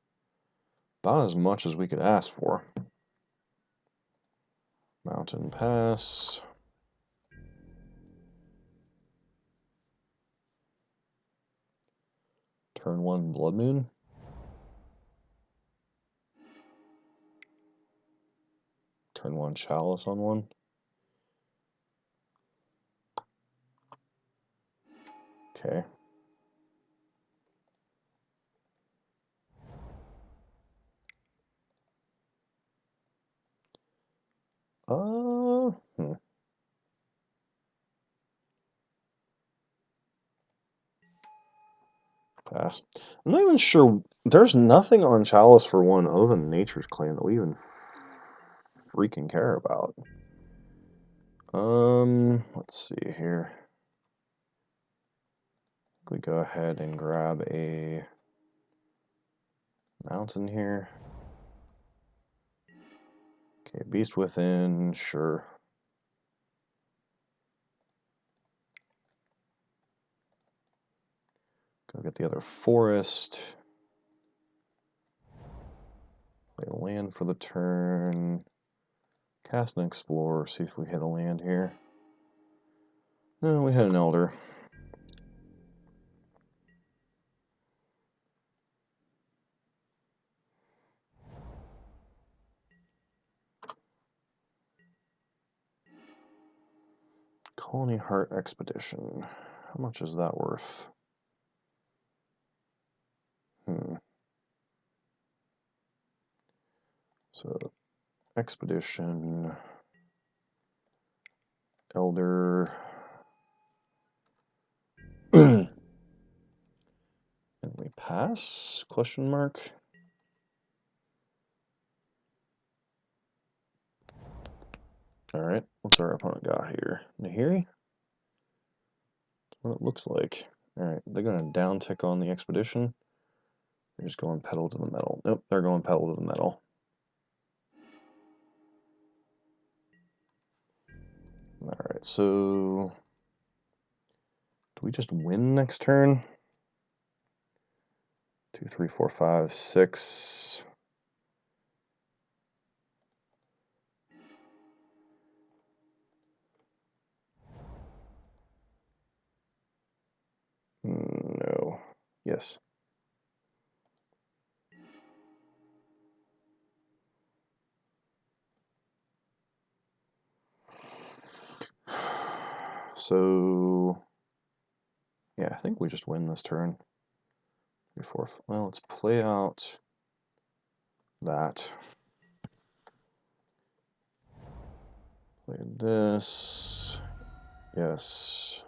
about as much as we could ask for. Mountain Pass. Turn 1 Blood Moon. Turn 1 Chalice on 1. Okay. Hmm. Pass. I'm not even sure. There's nothing on Chalice for 1 other than Nature's Claim that we even freaking care about. Let's see here. We go ahead and grab a mountain here. Okay, Beast Within, sure. Go get the other forest. Play a land for the turn. Cast an Explorer, see if we hit a land here. No, we hit an Elder. Colony Heart Expedition. How much is that worth? So, Expedition, Elder, and we pass? Question mark. All right, what's our opponent got here? Nahiri? That's what it looks like. All right, they're going to down tick on the Expedition. They're just going pedal to the metal. Nope, they're going pedal to the metal. All right, so do we just win next turn? 2, 3, 4, 5, 6. No. Yes. So, yeah, I think we just win this turn. Well, let's play out that. Play this. Yes.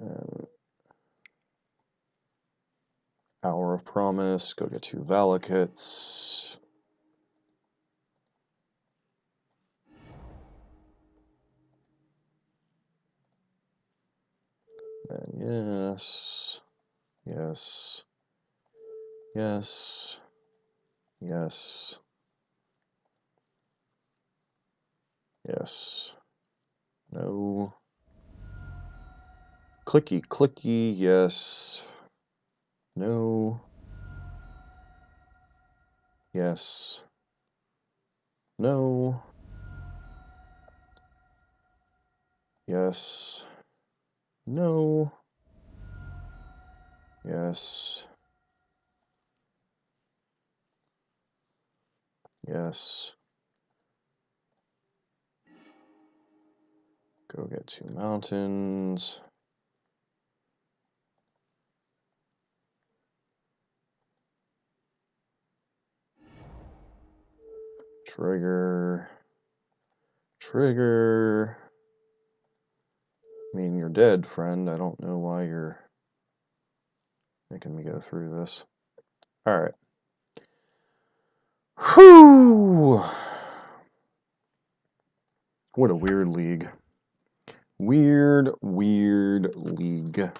And Hour of Promise. Go get 2 Valakits. Then yes. Yes. Yes. Yes. Yes. No. Clicky, clicky, yes. No. Yes. No. Yes. No. Yes. Yes. Go get 2 mountains. Trigger. Trigger. I mean, you're dead, friend. I don't know why you're making me go through this. Alright. Whew! What a weird league. Weird, weird league.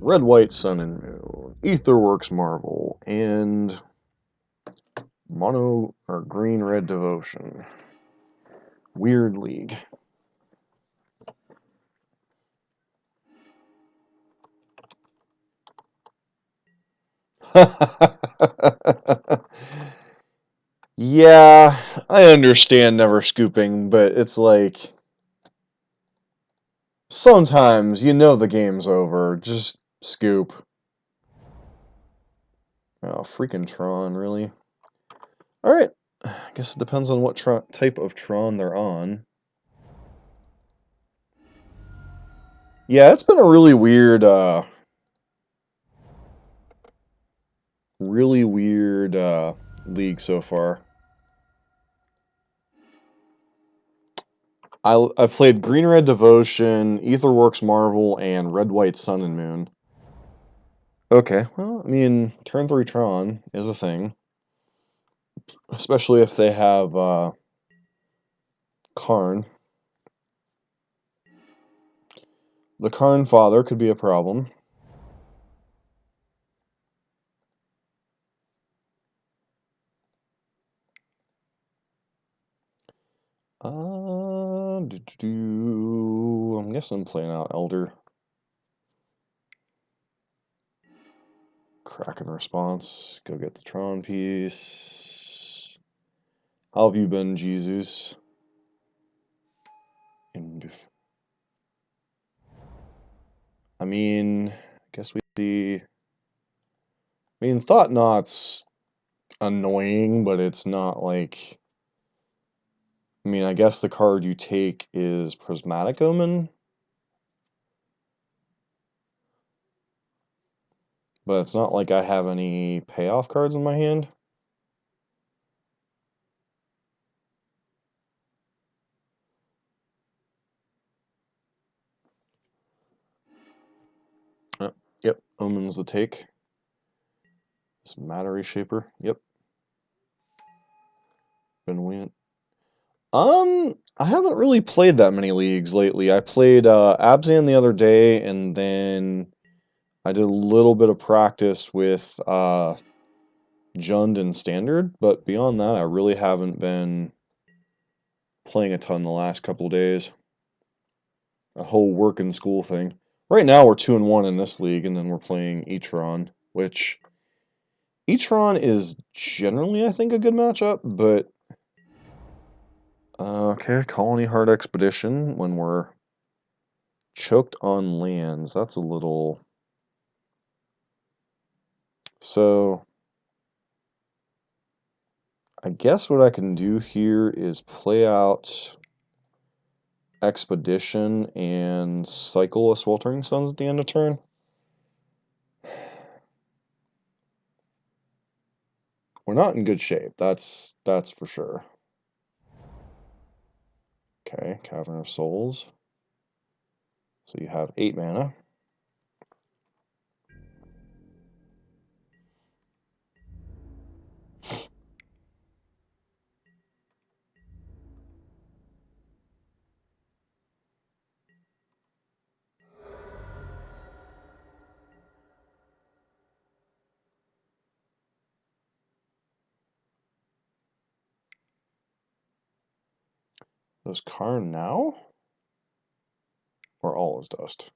Red, White, Sun, and Moon, Etherworks, Marvel, and Mono or Green, Red, Devotion. Weird league. Yeah, I understand never scooping, but it's like sometimes you know the game's over. Just scoop. Oh, freaking Tron, really? Alright. I guess it depends on what type of Tron they're on. Yeah, it's been a really weird, league so far. I've played Green Red Devotion, Etherworks Marvel, and Red White Sun and Moon. Okay, well, I mean, turn 3 Tron is a thing. Especially if they have Karn. The Karn father could be a problem. I'm guessing I'm playing out Elder. Kraken response. Go get the Tron piece. How have you been, Jesus? I mean, I guess we see. I mean, Thought Knot's annoying, but it's not like. I mean, I guess the card you take is Prismatic Omen, but it's not like I have any payoff cards in my hand. Yep, Omen's the take. This Matter Shaper. Yep. Been winning. I haven't really played that many leagues lately. I played Abzan the other day, and then I did a little bit of practice with Jund and Standard, but beyond that, I really haven't been playing a ton the last couple of days. A whole work and school thing. Right now, we're 2-1 in this league, and then we're playing Etron, which E-Tron is generally, I think, a good matchup, but okay, Colony Hard Expedition when we're choked on lands. That's a little. So I guess what I can do here is play out Expedition and cycle a Sweltering Suns at the end of turn. We're not in good shape. That's for sure. Okay, Cavern of Souls. So you have 8 mana. Does Karn now? Or all is dust?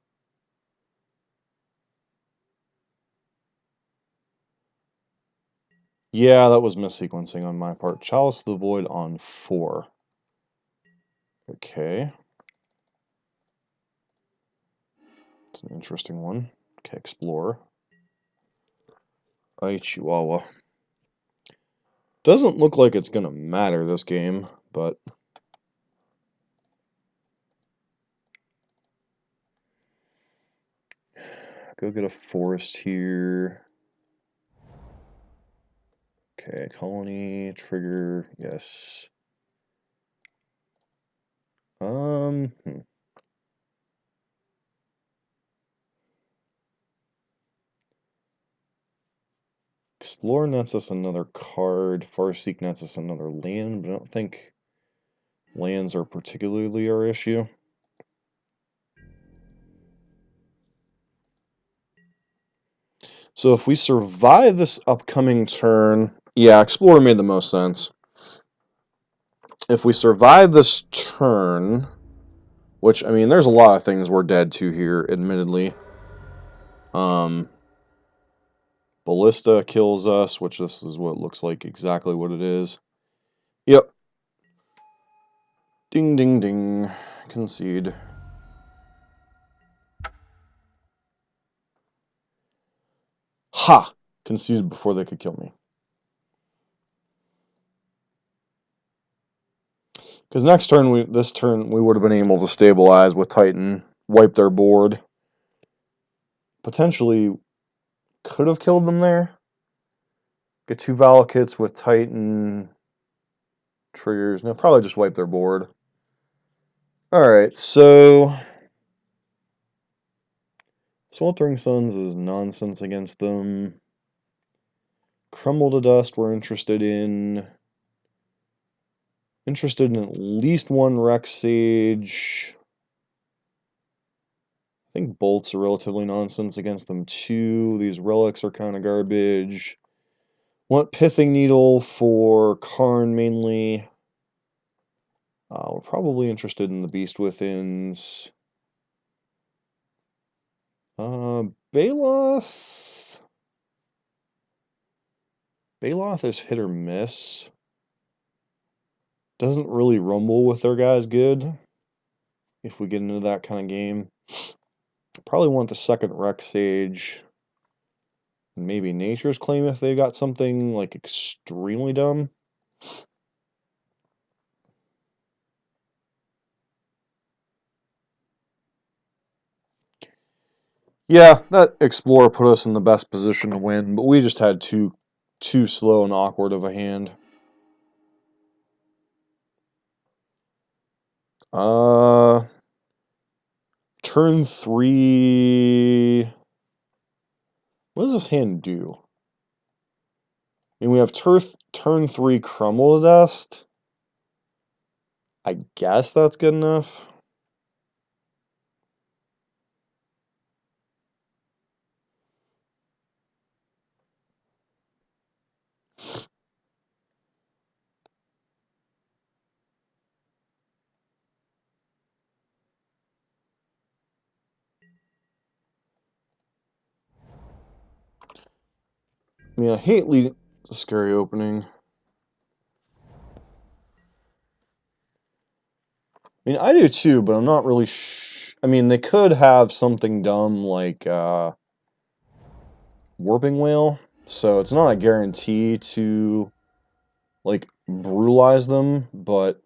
Yeah, that was missequencing on my part. Chalice of the Void on 4. Okay. It's an interesting one. Okay, Explore. Ay, Chihuahua. Doesn't look like it's gonna matter this game, but go get a forest here. Okay, colony, trigger, yes. Hmm. Explore nets us another card. Farseek nets us another land, but I don't think lands are particularly our issue. So if we survive this upcoming turn, yeah, Explorer made the most sense. If we survive this turn, which, I mean, there's a lot of things we're dead to here, admittedly. Ballista kills us, which this is what looks like exactly what it is. Yep. Ding, ding, ding. Concede. Ha! Conceded before they could kill me. Because next turn, this turn, we would have been able to stabilize with Titan, wipe their board. Potentially could have killed them there. Get 2 Valakits with Titan triggers. No, probably just wipe their board. Alright, so Sweltering Suns is nonsense against them. Crumble to Dust we're interested in. Interested in at least 1 Rex Sage. I think Bolts are relatively nonsense against them too. These relics are kind of garbage. Want Pithing Needle for Karn mainly. We're probably interested in the Beast Withins. Baloth. Baloth is hit or miss. Doesn't really rumble with their guys good. If we get into that kind of game. Probably want the second Rex Sage. Maybe Nature's Claim if they got something like extremely dumb. Yeah, that Explorer put us in the best position to win, but we just had too slow and awkward of a hand. Turn 3. What does this hand do? I mean, we have turn 3 Crumble to Dust. I guess that's good enough. I mean, I hate leading a scary opening. I mean, I do too, but I'm not really I mean, they could have something dumb like Warping Whale, so it's not a guarantee to, like, brutalize them, but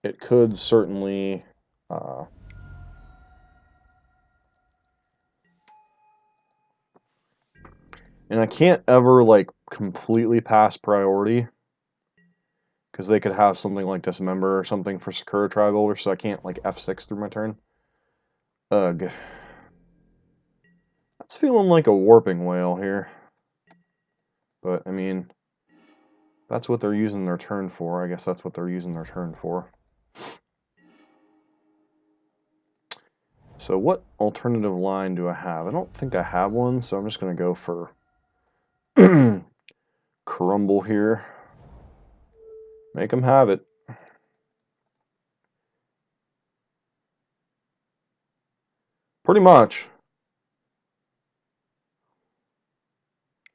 it could certainly... and I can't ever, like, completely pass priority, because they could have something like Dismember or something for Sakura Tribe, so I can't, like, F6 through my turn. Ugh. That's feeling like a Warping Whale here. But, I mean, that's what they're using their turn for. I guess that's what they're using their turn for. So what alternative line do I have? I don't think I have one, so I'm just going to go for Crumble here. Make them have it. Pretty much.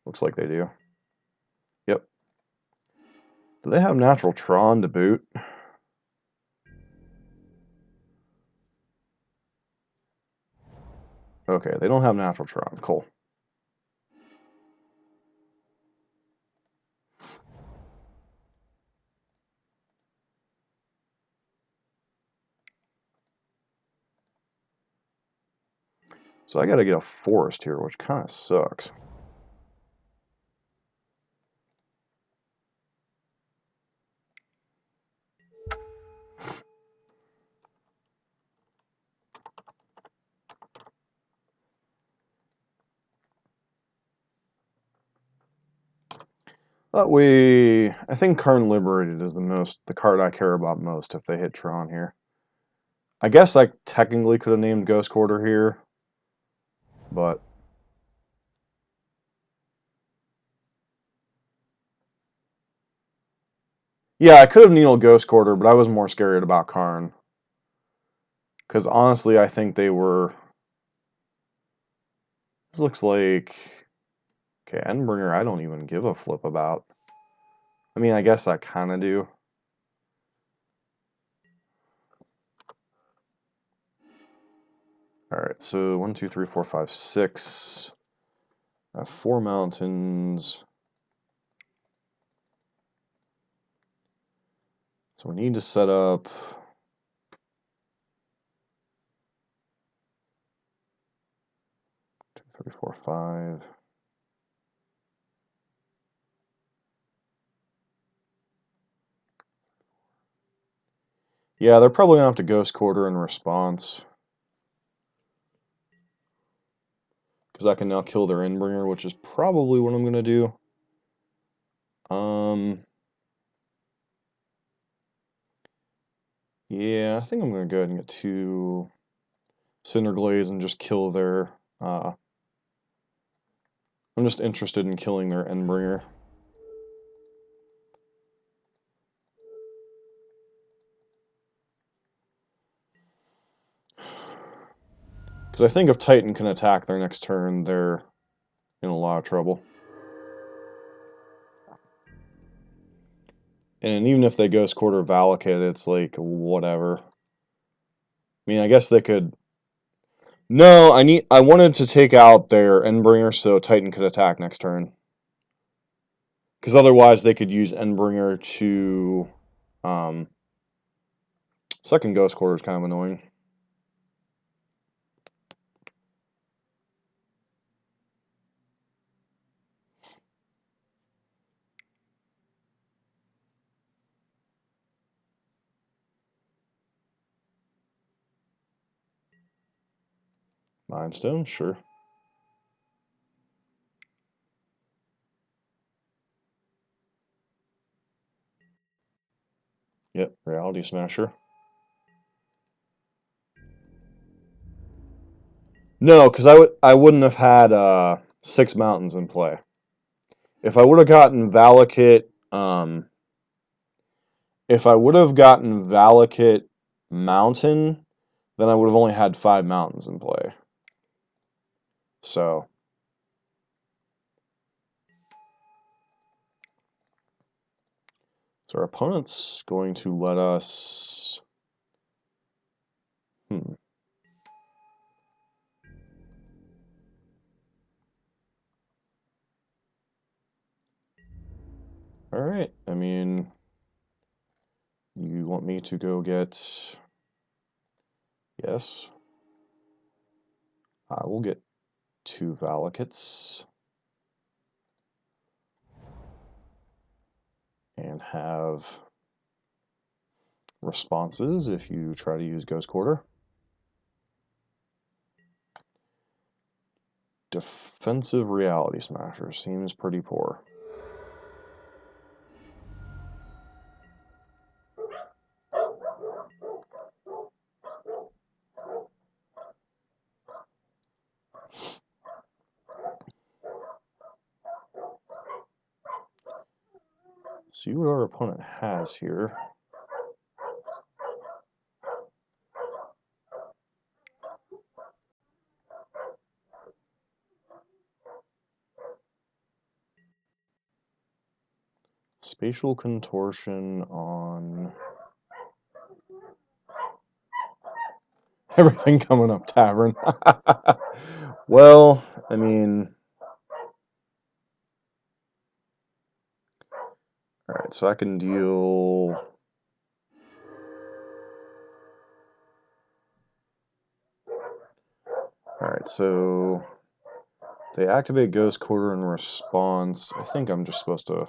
Looks like they do. Yep. Do they have Natural Tron to boot? Okay, they don't have Natural Tron. Cool. So I got to get a Forest here, which kind of sucks. That way, I think Karn Liberated is the card I care about most if they hit Tron here. I guess I technically could have named Ghost Quarter here, but... yeah, I could have Needle Ghost Quarter, but I was more scared about Karn. Because honestly, I think they were... This looks like... Okay, Endbringer I don't even give a flip about. I mean, I guess I kind of do. Alright, so 1, 2, 3, 4, 5, 6. I have 4 mountains. So we need to set up... 2, 3, 4, 5. Yeah, they're probably going to have to Ghost Quarter in response. Because I can now kill their Endbringer, which is probably what I'm going to do. Yeah, I think I'm going to go ahead and get 2 Cinderglaze and just kill their... I'm just interested in killing their Endbringer. Because I think if Titan can attack their next turn, they're in a lot of trouble. And even if they Ghost Quarter Valakut, it's like, whatever. I mean, I guess they could... No, I wanted to take out their Endbringer so Titan could attack next turn. Because otherwise they could use Endbringer to... second Ghost Quarter is kind of annoying. Mindstone, sure. Yep, Reality Smasher. No, because I wouldn't have had 6 mountains in play. If I would have gotten Valakut, if I would have gotten Valakut Mountain, then I would have only had 5 mountains in play. So So our opponent's going to let us... Alright, I mean... You want me to go get... Yes. I will get 2 Valakuts. And have responses if you try to use Ghost Quarter. Defensive Reality Smasher seems pretty poor. See what our opponent has here. Spatial Contortion on... Everything coming up Tavern. Well, I mean... Alright, so I can deal... Alright, so... They activate Ghost Quarter in response. I think I'm just supposed to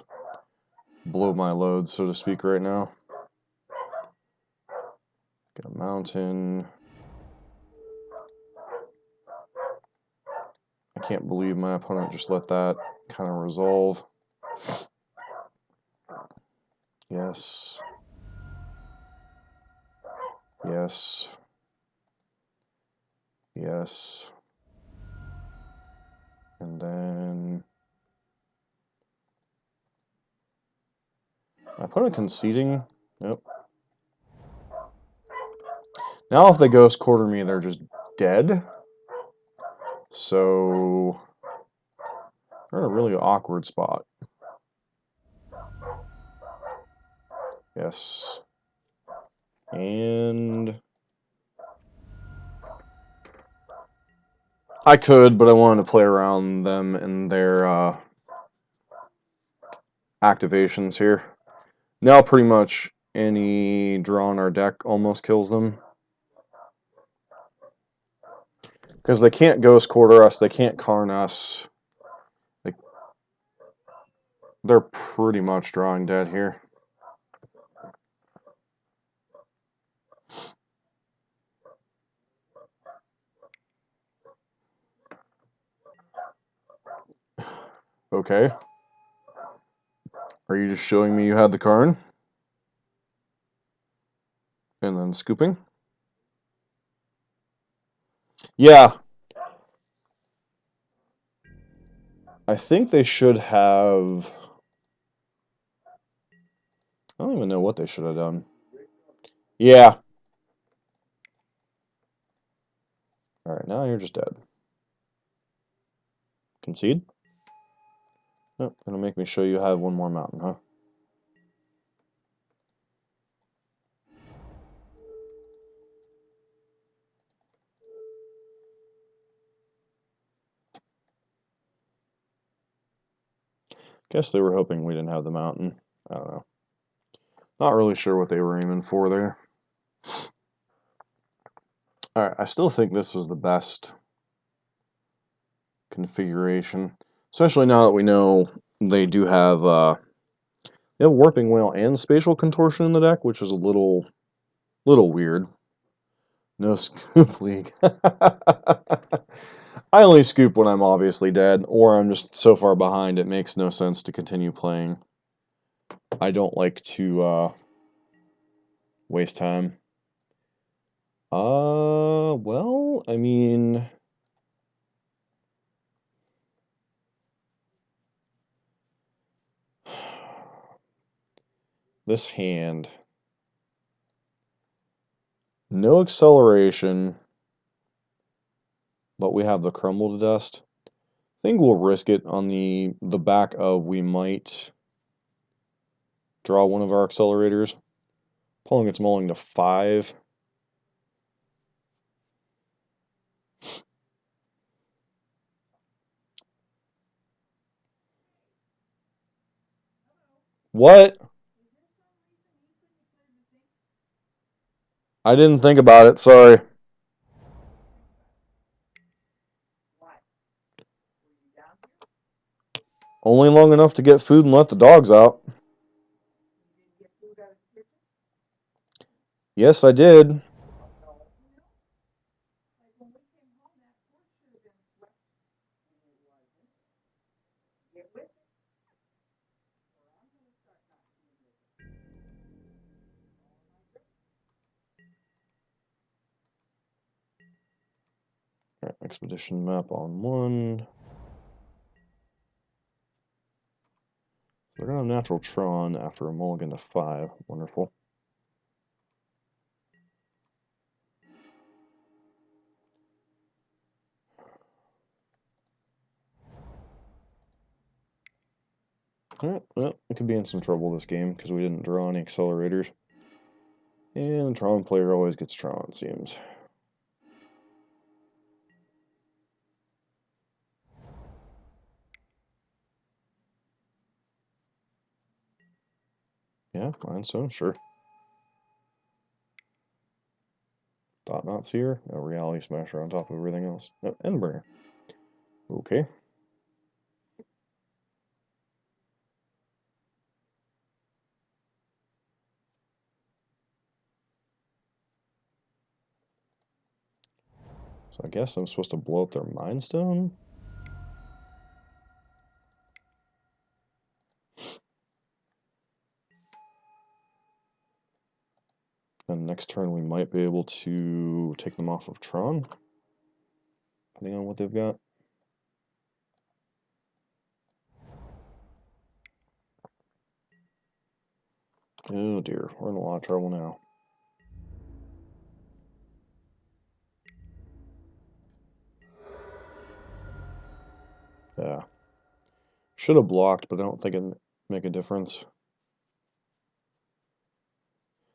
blow my load, so to speak, right now. Get a mountain. I can't believe my opponent just let that kind of resolve. Yes. Yes. Yes. And then... My opponent conceding? Nope. Now if they Ghost Quarter me, they're just dead. So... They're in a really awkward spot. Yes. And... I could, but I wanted to play around them and their activations here. Now pretty much any draw on our deck almost kills them. Because they can't Ghost Quarter us, they can't Karn us. They're pretty much drawing dead here. Okay. Are you just showing me you had the Karn? And then scooping? Yeah. I think they should have... I don't even know what they should have done. Yeah. Alright, now you're just dead. Concede? Nope, gonna make me show you have one more mountain, huh? Guess they were hoping we didn't have the mountain. I don't know. Not really sure what they were aiming for there. Alright, I still think this was the best configuration. Especially now that we know they do have they have Warping Whale and Spatial Contortion in the deck, which is a little weird. No Scoop League. I only scoop when I'm obviously dead, or I'm just so far behind it makes no sense to continue playing. I don't like to waste time. Well, I mean... This hand... No acceleration, but we have the Crumble to Dust. I think we'll risk it on the back of we might Draw one of our accelerators. Opponent gets mulling to 5. What? I didn't think about it, sorry. Only long enough to get food and let the dogs out. Yes, I did. Right, expedition map on 1. We're going to have natural Tron after a mulligan to 5. Wonderful. Alright, well, we could be in some trouble this game because we didn't draw any accelerators. And the Tron player always gets Tron, it seems. Yeah, Limestone, sure. Thought Knots here. A Reality Smasher on top of everything else. Oh, Endburner. Okay. So I guess I'm supposed to blow up their Mind Stone? And next turn we might be able to take them off of Tron, depending on what they've got. Oh dear, we're in a lot of trouble now. Yeah. Should have blocked, but I don't think it'd make a difference.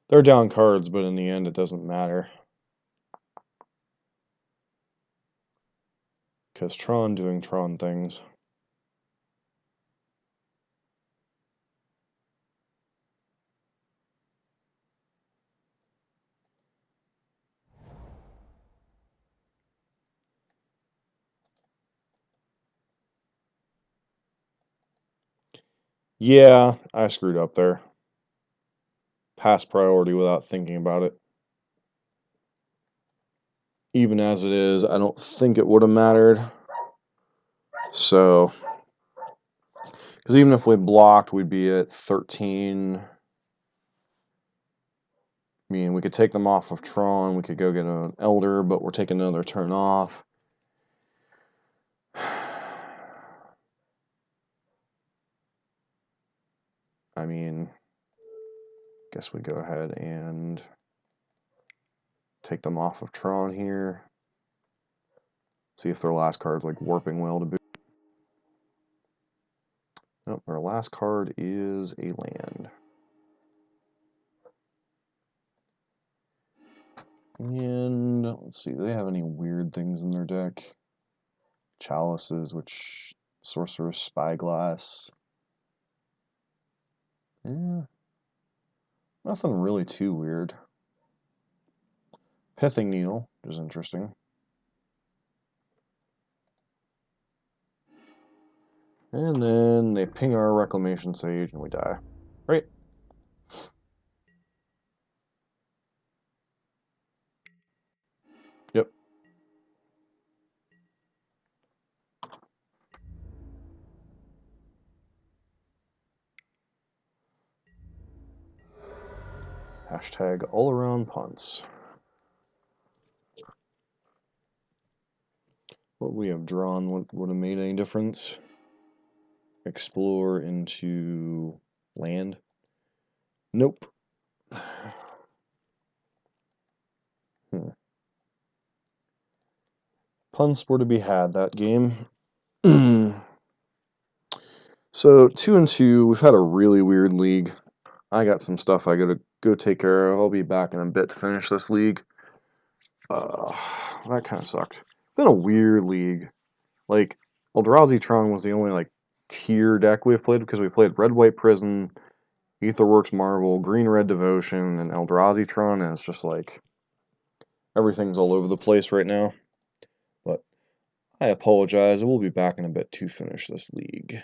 They're down cards, but in the end it doesn't matter. Because Tron doing Tron things. Yeah, I screwed up there. Pass priority without thinking about it. Even as it is, I don't think it would have mattered. So, because even if we blocked, we'd be at 13. I mean, we could take them off of Tron. We could go get an Elder, but we're taking another turn off. I mean, guess we go ahead and take them off of Tron here. See if their last card's like Warping Wail to boot. Nope, our last card is a land. And let's see, do they have any weird things in their deck? Chalices, which Sorcerer's Spyglass. Yeah, nothing really too weird. Pithing Needle, which is interesting. And then they ping our Reclamation Sage and we die. Right. Yep. Hashtag all around punts. What we have drawn would have made any difference? Explore into land? Nope. Punts were to be had that game. So 2-2, we've had a really weird league. I got some stuff I gotta go take care of. I'll be back in a bit to finish this league. That kind of sucked. Been a weird league. Like, Eldrazi Tron was the only, like, tier deck we've played because we played Red White Prison, Aetherworks Marvel, Green Red Devotion, and Eldrazi Tron, and it's just like everything's all over the place right now. But I apologize. We'll be back in a bit to finish this league.